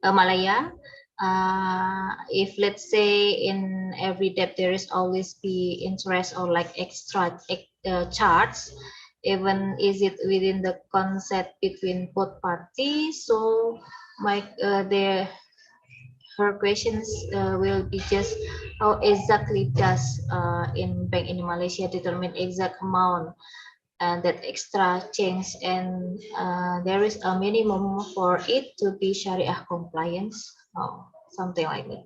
Malaya. If let's say in every debt there is always be interest or like extra charge, even is it within the concept between both parties? So my her questions will be just how exactly does in bank in Malaysia determine exact amount and that extra change, and there is a minimum for it to be Sharia compliance, something like that.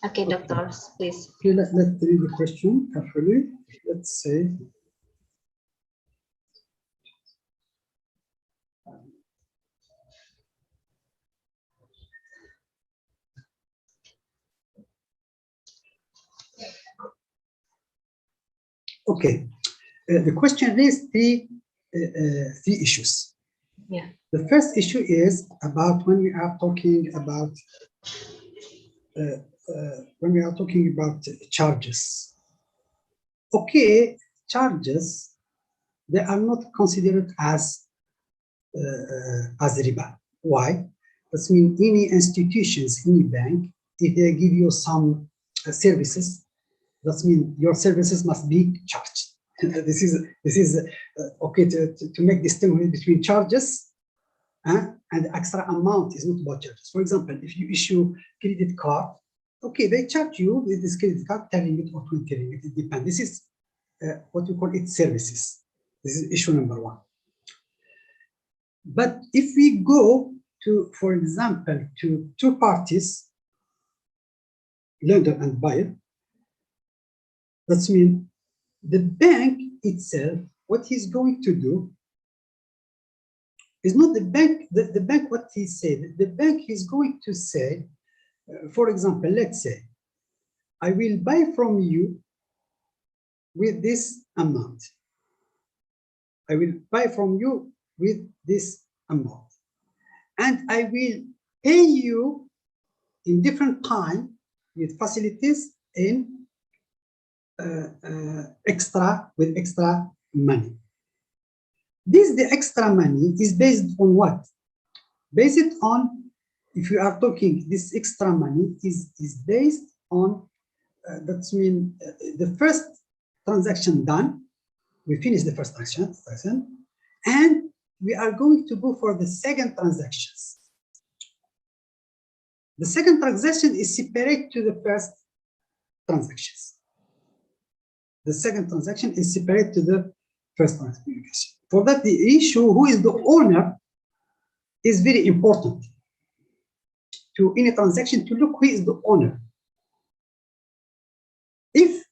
Okay, doctors, please. Okay, let's read the question carefully. Let's say Okay, the question raised three issues. Yeah. The first issue is about when we are talking about charges. Okay, charges, they are not considered as riba. Why? That means any institutions, any bank, if they give you some services, that means your services must be charged. this is okay to make distinction between charges and the extra amount is not about charges. For example, if you issue credit card, okay, they charge you with this credit card 10 ringgit or 20 ringgit, it depends. This is what we call it services. This is issue number one. But if we go to, for example, to two parties, lender and buyer, that means the bank itself, what he's going to do is not the bank, the bank what he said, the bank is going to say, for example, let's say, I will buy from you with this amount. I will buy from you with this amount. And I will pay you in different time with facilities in extra money. The extra money is based on what? Based on, if you are talking, this extra money is based on, that means the first transaction done, we finish the first transaction, and we are going to go for the second transactions. The second transaction is separate to the first transactions. The second transaction is separate to the first transaction. For that, the issue who is the owner is very important to any transaction, to look who is the owner. If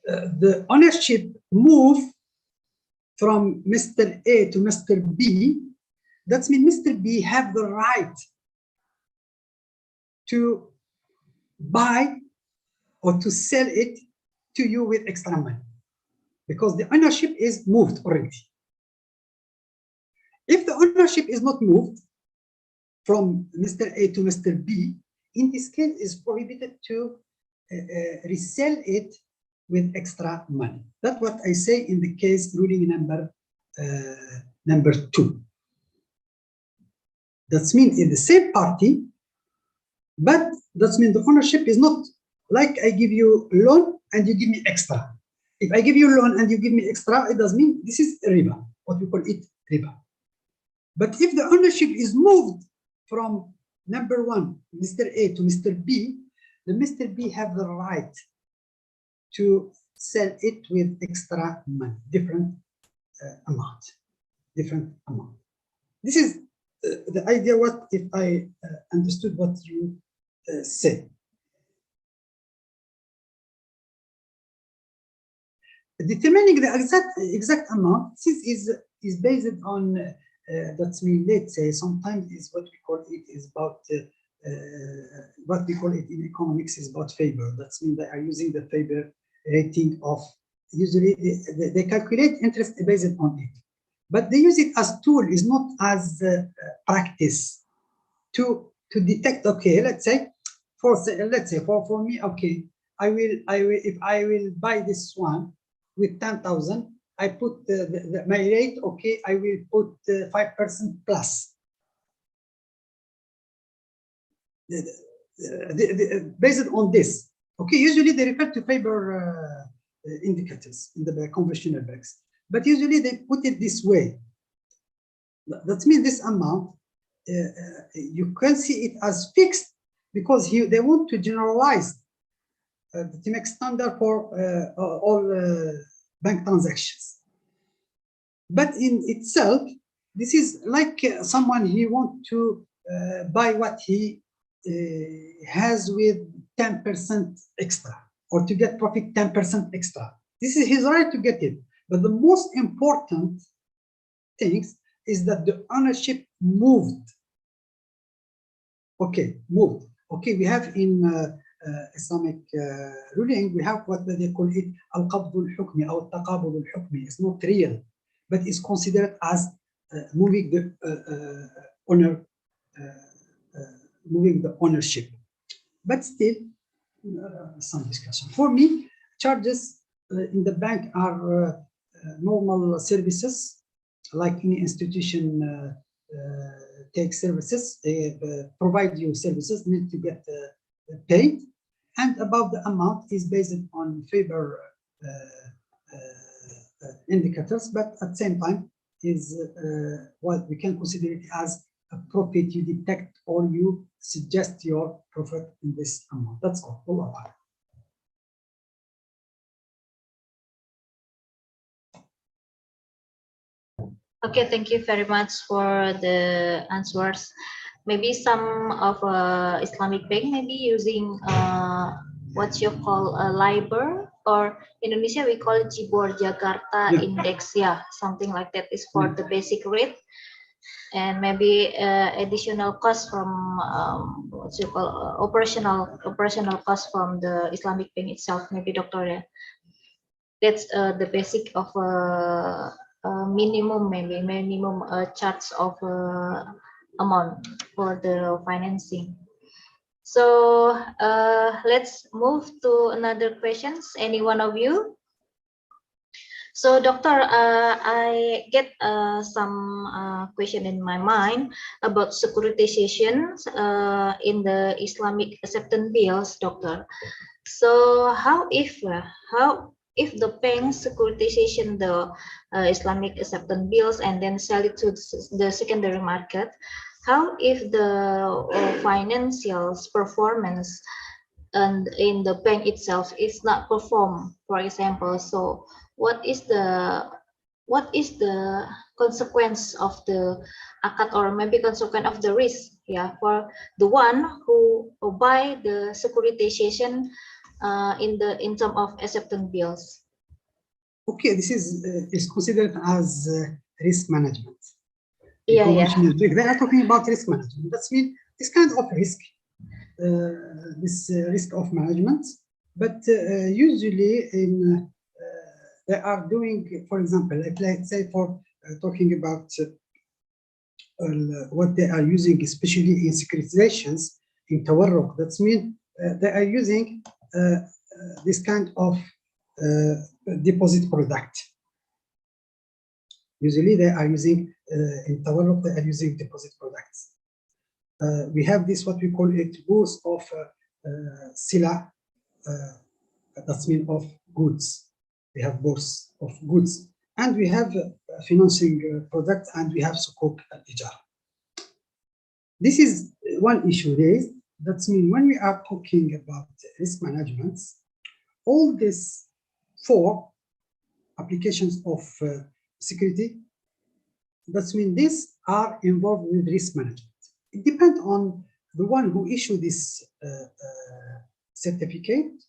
the ownership move from Mr. A to Mr. B, that means Mr. B have the right to buy or to sell it to you with extra money, because the ownership is moved already. If the ownership is not moved from Mr. A to Mr. B, in this case, it's prohibited to resell it with extra money. That's what I say in the case ruling number 2. That means in the same party, but that means the ownership is not like I give you loan and you give me extra. If I give you loan and you give me extra, it does mean this is riba, what we call it riba. But if the ownership is moved from number 1, Mr. A to Mr. B, the Mr. B have the right to sell it with extra money, different amount. This is the idea. What if I understood what you said? Determining the exact amount, this is based on that means, let's say, sometimes is what we call it is about what we call it in economics is about favor. That means they are using the favor rating of, usually they calculate interest based on it, but they use it as tool, is not as practice to detect. Okay, let's say for me, okay, I will if I will buy this one with 10,000, I put my rate, okay, I will put 5% plus. Based on this, okay, usually they refer to favor indicators in the conventional banks, but usually they put it this way. That means this amount, you can see it as fixed because they want to generalize to make standard for all bank transactions. But in itself, this is like someone he wants to buy what he has with 10% extra, or to get profit 10% extra. This is his right to get it. But the most important things is that the ownership moved. Okay, moved. Okay, we have in Islamic ruling, we have what they call it al-qabd al-hukmi or taqabud al-hukmi. It's not real, but it's considered as moving the moving the ownership. But still, some discussion. For me, charges in the bank are normal services, like any institution takes services, they provide you services, need to get paid, and above the amount is based on favor indicators, but at the same time is what we can consider it as a profit you detect or you suggest your profit in this amount. That's all. Okay, thank you very much for the answers. Maybe some of Islamic bank maybe using what you call a LIBOR, or in Indonesia we call Jibor Jakarta Index, something like that is for the basic rate, and maybe additional cost from what you call operational cost from the Islamic bank itself. Maybe Doctor, that's the basic of minimum charge of amount for the financing. So let's move to another questions. Any one of you? So Doctor, I get some question in my mind about securitization in the Islamic acceptance bills, Doctor. So how if the bank securitization the Islamic acceptance bills and then sell it to the secondary market, how if the financial performance and in the bank itself is not performed, for example? So what is the consequence of the akad, or maybe consequence of the risk, for the one who buy the securitization in terms of acceptance bills? Okay, this is considered as risk management. They are talking about risk management. That means this kind of risk, this risk of management. But usually they are doing, for example, let's say for talking about what they are using, especially in securitizations, in tawarruk. That means they are using this kind of deposit product. Usually they are using, in tawarruk, they are using deposit products. We have this, what we call it, both of sila, that means of goods. We have both of goods, and we have financing products, and we have sukuk al-ijara. This is one issue raised. That means when we are talking about risk management, all these four applications of security, that means these are involved with risk management. It depends on the one who issued this certificate,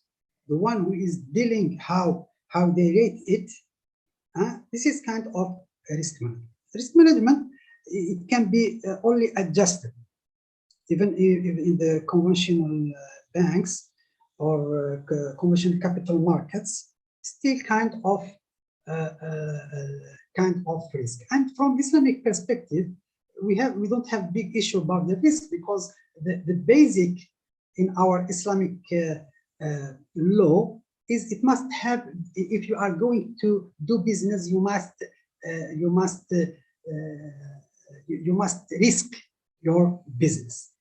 the one who is dealing how they rate it. This is kind of risk management. Risk management, it can be only adjusted, even in the conventional banks or conventional capital markets, still kind of risk. And from Islamic perspective, we don't have big issue about the risk, because the basic in our Islamic law is it must have, if you are going to do business, you must risk your business.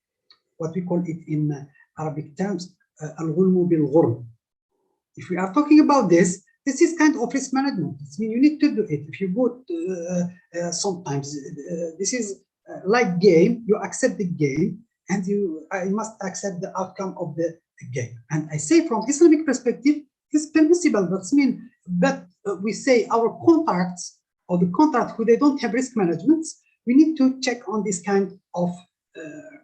What we call it in Arabic terms, al-ghulmu bil-ghurm. If we are talking about this is kind of risk management. I mean, you need to do it. If you go sometimes, this is like game, you accept the game, and you must accept the outcome of the game. And I say from Islamic perspective, it's permissible. That means that we say our contracts, or the contract who they don't have risk management, we need to check on this kind of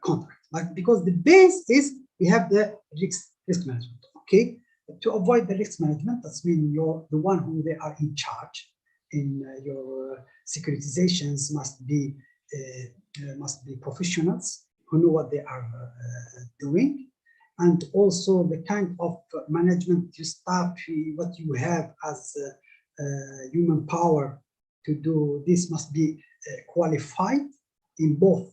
contract. But because the base is we have the risk management. Okay, to avoid the risk management, that means you're the one who they are in charge in your securitizations must be professionals who know what they are doing, and also the kind of management you staff, what you have as human power to do this must be qualified in both.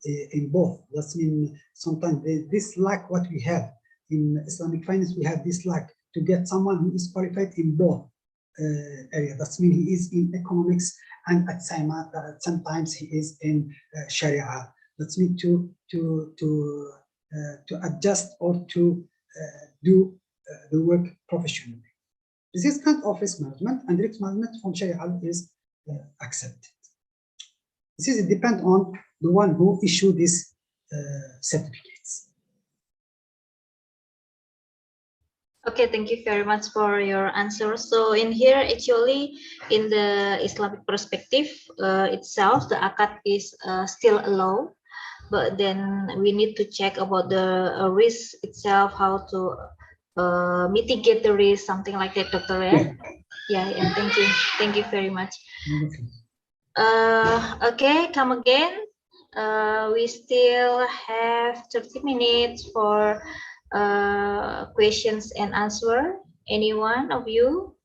That means sometimes this lack what we have in Islamic finance, we have this lack to get someone who is qualified in both area. That means he is in economics and at sometimes he is in Sharia. That means to adjust or to do the work professionally. This is kind of risk management, and risk management from Sharia is accepted. This is depend on the one who issue these certificates. Okay, thank you very much for your answer. So in here, actually, in the Islamic perspective itself, the akad is still allowed, but then we need to check about the risk itself, how to mitigate the risk, something like that, Dr. Red. Yeah, thank you very much. Okay, come again. We still have 30 minutes for questions and answer. Any one of you?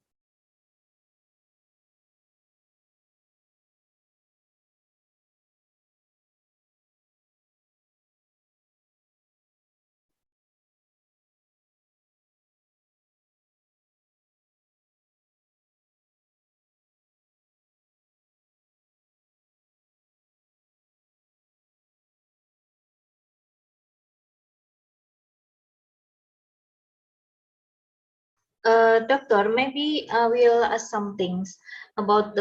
Doctor, maybe we'll ask some things about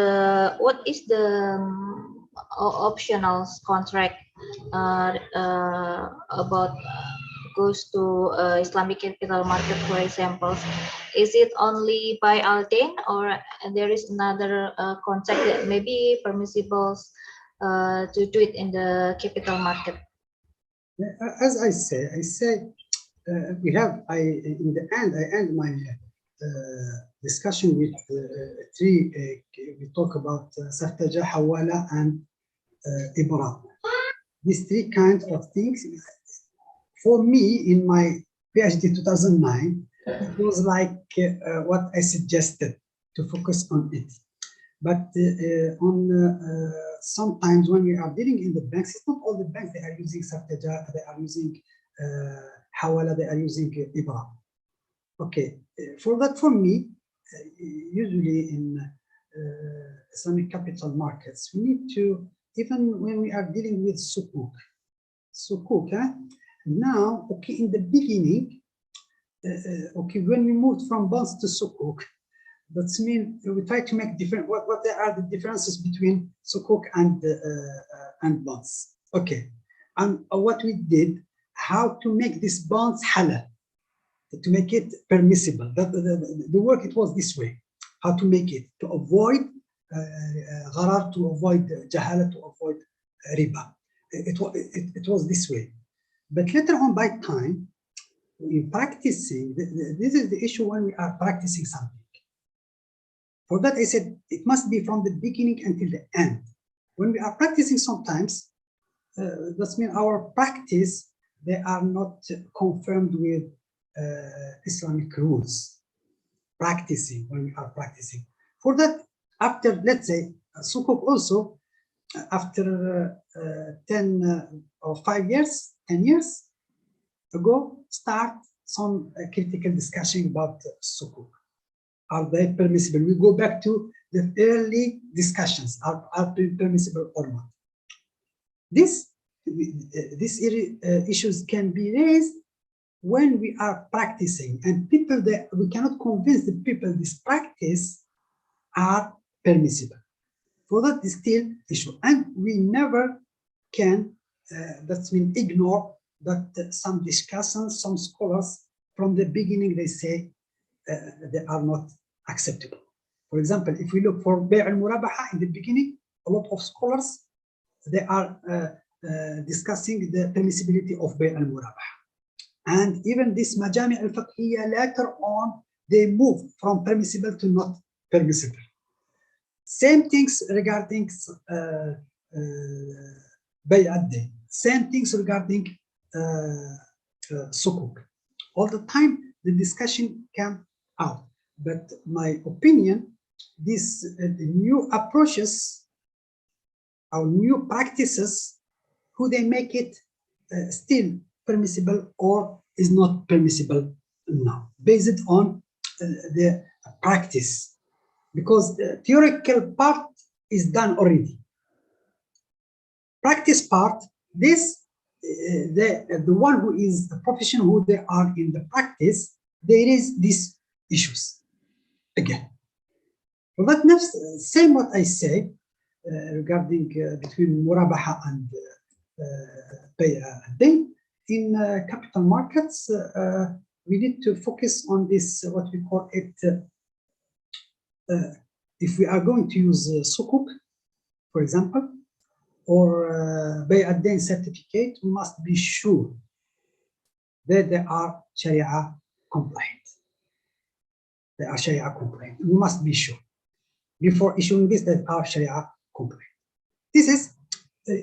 what is the optional contract about goes to Islamic capital market, for example. Is it only by Alden, or there is another contract that may be permissible to do it in the capital market? As I say, we have, in the end, I end my discussion with three, we talk about Sartaja, Hawala, and Ibra. These three kinds of things, for me, in my PhD 2009, it was like what I suggested to focus on it. But sometimes when we are dealing in the banks, it's not all the banks, they are using Sartaja, they are using Hawala, they are using Ibra. Okay, for me, usually in Islamic capital markets, we need to, even when we are dealing with sukuk, now, okay, in the beginning, okay, when we moved from bonds to sukuk, that means we try to make different, what are the differences between sukuk and bonds. Okay, and what we did, how to make these bonds halal, to make it permissible. The work, it was this way, how to make it, to avoid gharar, to avoid jahala, to avoid riba. It was this way. But later on by time, in practicing, this is the issue when we are practicing something. For that, I said, it must be from the beginning until the end. When we are practicing sometimes, that means our practice, they are not confirmed with Islamic rules. Practicing, when we are practicing. For that, after, let's say, sukuk also, after 10 or 5 years, 10 years ago, start some critical discussion about sukuk. Are they permissible? We go back to the early discussions. Are they permissible or not? These issues can be raised when we are practicing, and people that we cannot convince the people this practice are permissible. For that is still issue, and we never can that means ignore that some discussants, some scholars from the beginning they say they are not acceptable. For example, if we look for Bay' al-Murabaha in the beginning, a lot of scholars they are discussing the permissibility of Bay' al-Murabaha. And even this Majami al-Fiqhiyya, later on, they move from permissible to not permissible. Same things regarding Bay' ad-Dayn. Same things regarding sukuk. all the time the discussion came out. But my opinion, these new approaches or new practices, who they make it still permissible or is not permissible now, based on the practice, because the theoretical part is done already. Practice part, this the one who is a professional, who they are in the practice, there is these issues again. For that same what I say regarding between murabaha and pay a day in capital markets, we need to focus on this, what we call it, if we are going to use sukuk, for example, or pay a day certificate, we must be sure that they are Sharia compliant. They are Sharia compliant. We must be sure before issuing this that are Sharia compliant. This is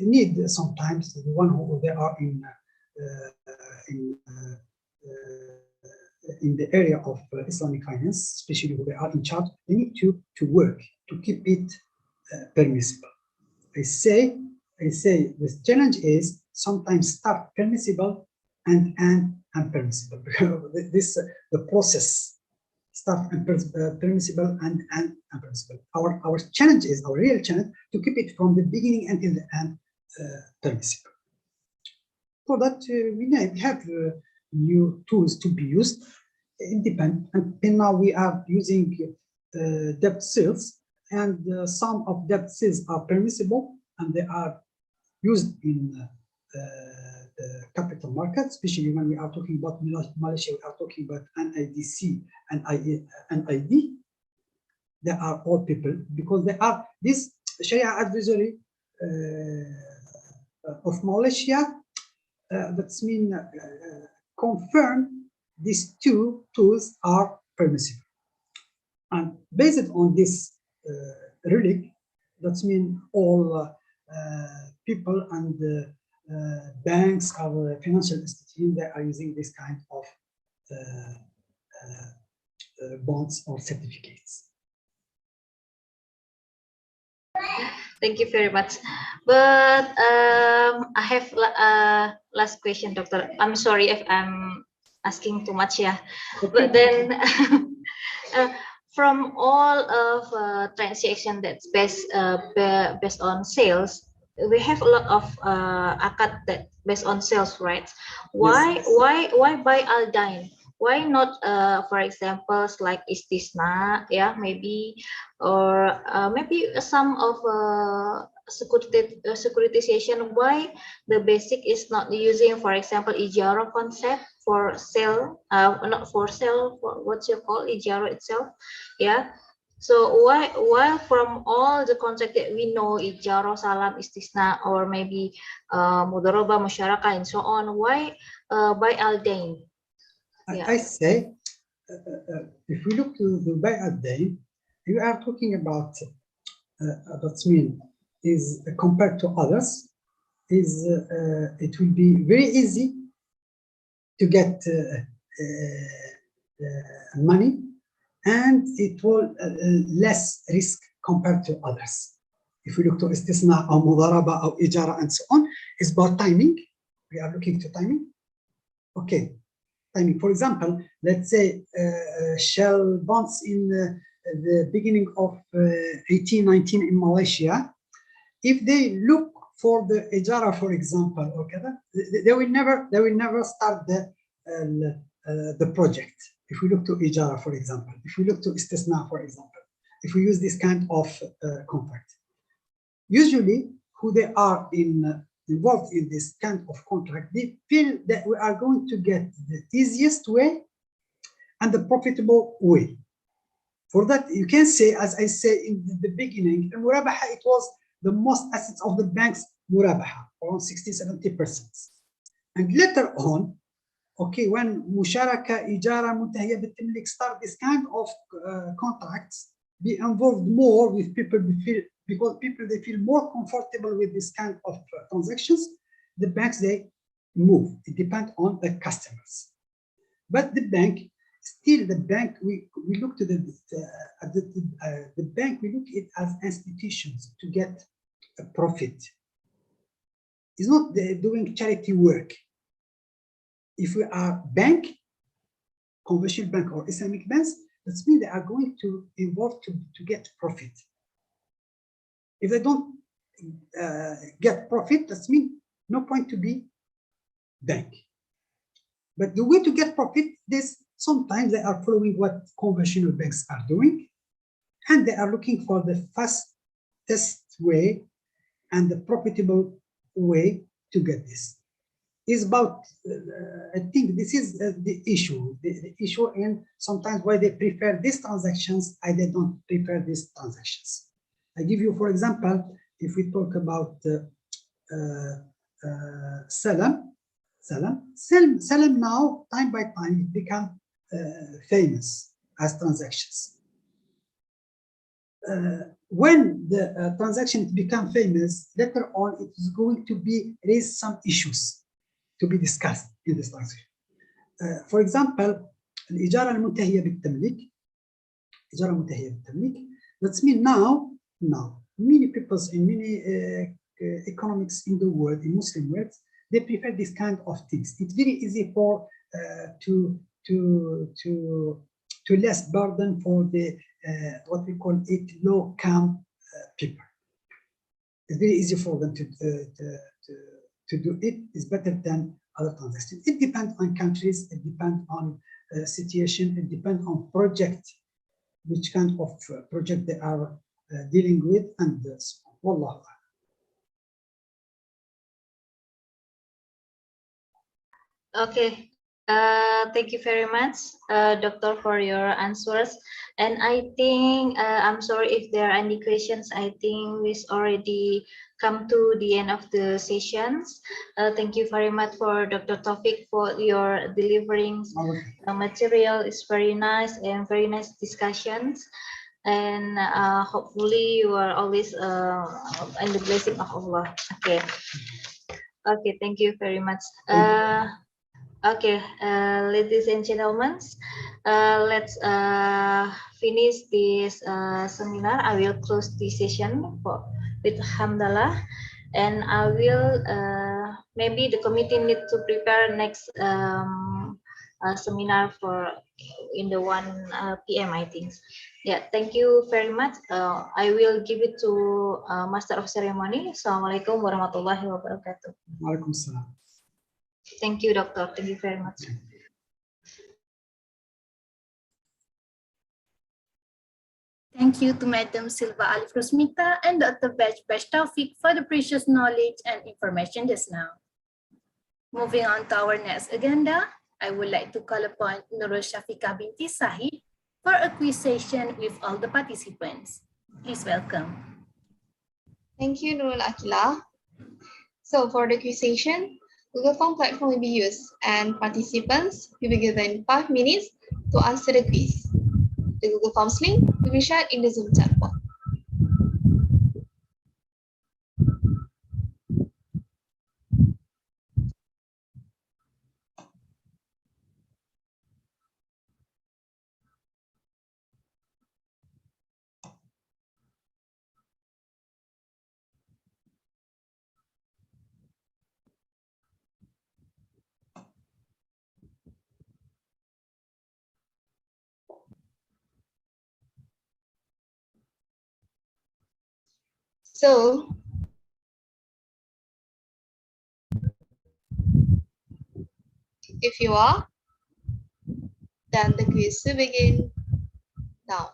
need sometimes the one who they are in the area of Islamic finance, especially who they are in charge, they need to work to keep it permissible. I say the challenge is sometimes start permissible and unpermissible. This the process start permissible and unpermissible. Our challenge is, our real challenge, to keep it from the beginning until the end permissible. For that, we have new tools to be used. It depends. Until now, we are using debt sales, and some of debt sales are permissible, and they are used in the capital market, especially when we are talking about Malaysia, we are talking about NIDC and NID. They are all people, because they are this Sharia advisory of Malaysia, that's mean confirm these two tools are permissible. And based on this ruling, that's mean all people and banks or financial institutions that are using this kind of bonds or certificates. Thank you very much. But I have last question, Doctor. I'm sorry if I'm asking too much, yeah. Okay. But then, from all of transaction that's based on sales, we have a lot of akad that based on sales, right? Why buy Aldain? Why not, for example, like istisna, yeah, maybe, or maybe some of securitization? Why the basic is not using, for example, ijaro concept for sale, not for sale, for what you call ijaro itself, yeah. So why from all the concept that we know, ijaro, salam, istisna, or maybe mudharabah, musyarakah, and so on, why buy Aldain? Yeah. I say, if we look to the buy Aldain, you are talking about that's mean is compared to others, is it will be very easy to get money, and it will less risk compared to others. If we look to istisna or mudharaba or ijara and so on, it's about timing. We are looking to timing. Okay, timing. For example, let's say Shell bonds in the beginning of 1819 in Malaysia. If they look for the ijara, for example, okay, they will never start the project. If we look to ijara, for example, if we look to istisna, for example, if we use this kind of contract, usually who they are involved in this kind of contract, they feel that we are going to get the easiest way and the profitable way. For that, you can say, as I say in the beginning, in murabaha, it was the most assets of the banks, murabaha, around 60–70%. And later on, okay, when musharaka, ijara, muntahiya bitimlik start this kind of contracts, be involved more with people, because people, they feel more comfortable with this kind of transactions, the banks, they move. It depends on the customers. But the bank, still the bank, we look to the bank, we look at it as institutions to get a profit. It's not doing charity work. If we are bank, conventional bank or Islamic banks, that means they are going to involve to get profit. If they don't get profit, that means no point to be bank. But the way to get profit, sometimes they are following what conventional banks are doing, and they are looking for the fastest way and the profitable way to get this. Is about, I think this is the issue. The issue, and sometimes why they prefer these transactions and they don't prefer these transactions. I give you, for example, if we talk about Salam now, time by time, it become famous as transactions. When the transaction become famous, later on it is going to be raise some issues to be discussed in this transaction. For example, الإجارة المنتهية بالتمليك. إجارة منتهية بالتمليك. That's mean now many people in many economics in the world, in Muslim world, they prefer this kind of things. It's very easy for to less burden for the what we call it low income people. It's very easy for them to do it. Is better than other transactions. It depends on countries. It depends on situation. It depends on project, which kind of project they are dealing with, and wallah. Okay, thank you very much, Doctor, for your answers. And I think I'm sorry if there are any questions. I think we've already come to the end of the sessions. Thank you very much for Dr. Taufik for your delivering material. It's very nice and very nice discussions. And hopefully you are always in the blessing of Allah. Okay. Okay, thank you very much. Okay, ladies and gentlemen, let's finish this seminar. I will close this session with Hamdallah, and I will maybe the committee need to prepare next seminar for in the 1 p.m. I think. Yeah, thank you very much. I will give it to Master of Ceremony. Assalamualaikum warahmatullahi wabarakatuh. Waalaikumsalam. Thank you, Doctor. Thank you very much. Thank you to Madam Silva Alif Rusmita and Dr. Bash Taufik for the precious knowledge and information just now. Moving on to our next agenda, I would like to call upon Nurul Shafika binti Sahid for a quiz session with all the participants. Please welcome. Thank you, Nurul Akila. So for the quiz session, Google Form platform will be used, and participants will be given 5 minutes to answer the quiz. The Google Forms link will be shared in the Zoom chat box. So, if you are, then the quiz will begin now.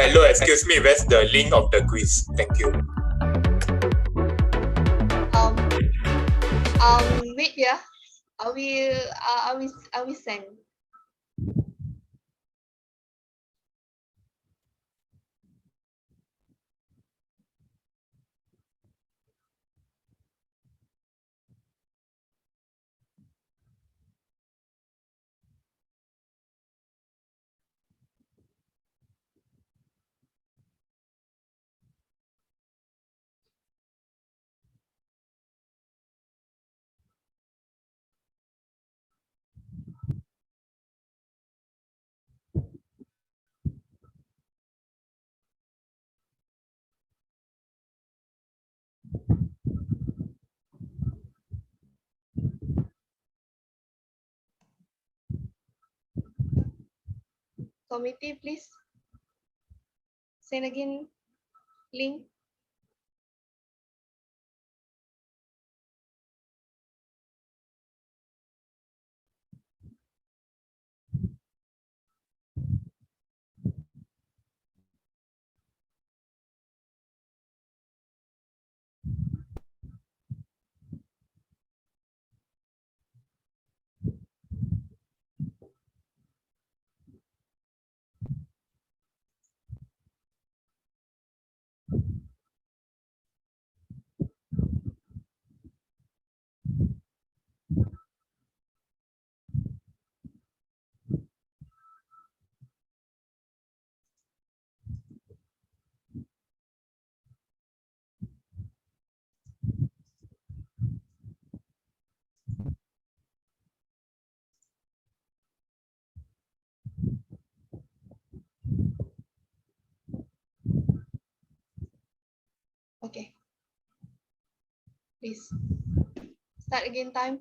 hello, excuse me, where's the link of the quiz? Thank you. Wait, yeah. I will send. Committee, please. Send again link. Okay. Please start again time.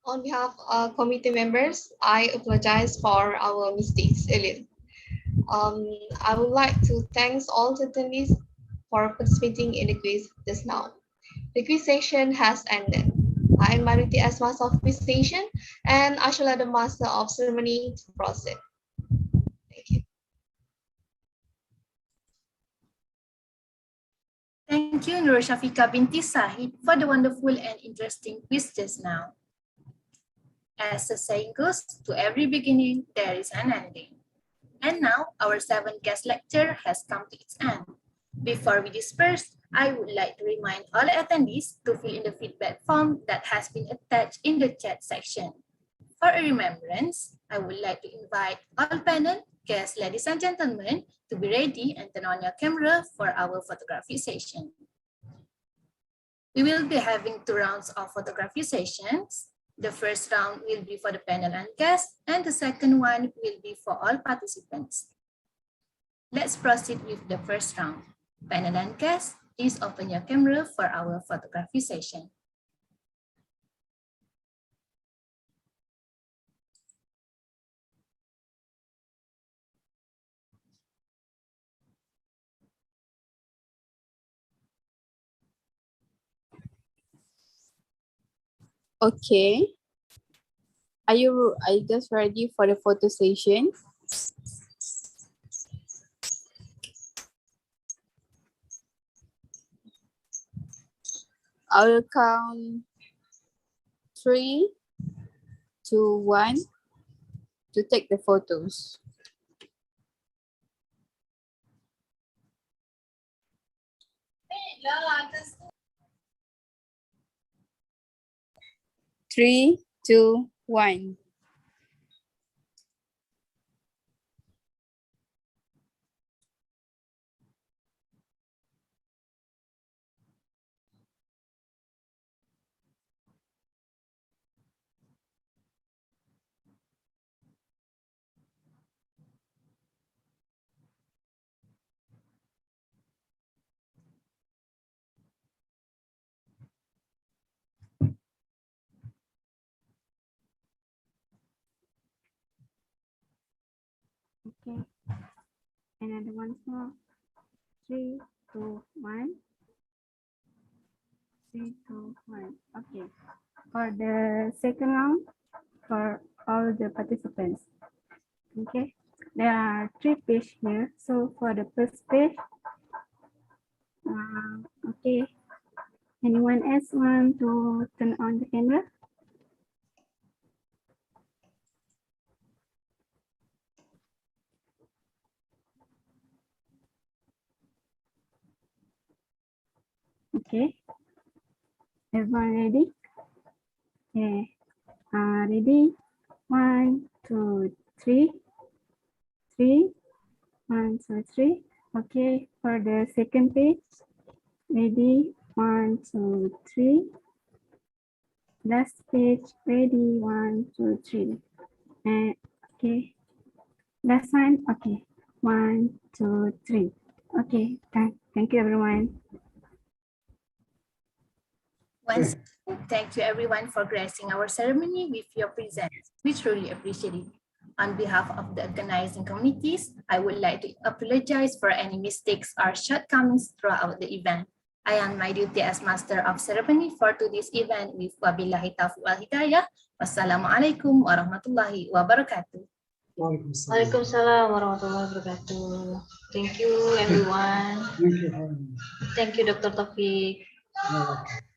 On behalf of committee members, I apologize for our mistakes earlier. I would like to thank all the attendees for participating in the quiz just now. The quiz session has ended. I am Mariti as Master of Quiz Station, and I shall let the Master of Ceremony to proceed. Thank you. Thank you, Nur Shafika binti Sahid, for the wonderful and interesting quiz just now. As the saying goes, to every beginning, there is an ending. And now, our 7th guest lecture has come to its end. Before we disperse, I would like to remind all attendees to fill in the feedback form that has been attached in the chat section. For a remembrance, I would like to invite all panel guests, ladies and gentlemen, to be ready and turn on your camera for our photography session. We will be having 2 rounds of photography sessions. The first round will be for the panel and guests, and the second one will be for all participants. Let's proceed with the first round. Panel and guests, please open your camera for our photography session. Okay. Are you just ready for the photo session? I will count 3, 2, 1 to take the photos. Three, 2, 1. Okay. Another one more. 3, 2, 1. 3, 2, 1. Okay. For the second round, for all the participants. Okay. There are 3 pages here. So for the first page, okay. Anyone else want to turn on the camera? Okay. Everyone ready? Okay. Ready? 1, 2, 3. 3. 1, 2, 3. Okay. For the second page, ready? 1, 2, 3. Last page, ready? 1, 2, 3. And okay. Last one. Okay. 1, 2, 3. Okay. Thank you, everyone. Once again, thank you everyone for gracing our ceremony with your presence. We truly appreciate it. On behalf of the organizing committees, I would like to apologize for any mistakes or shortcomings throughout the event. I am my duty as Master of Ceremony for today's event with wabillahi taufiq wal hidayah. Wassalamualaikum warahmatullahi wabarakatuh. Waalaikumsalam. Waalaikumsalam warahmatullahi wabarakatuh. Thank you everyone. Thank you. Thank you Dr. Taufik. You're welcome.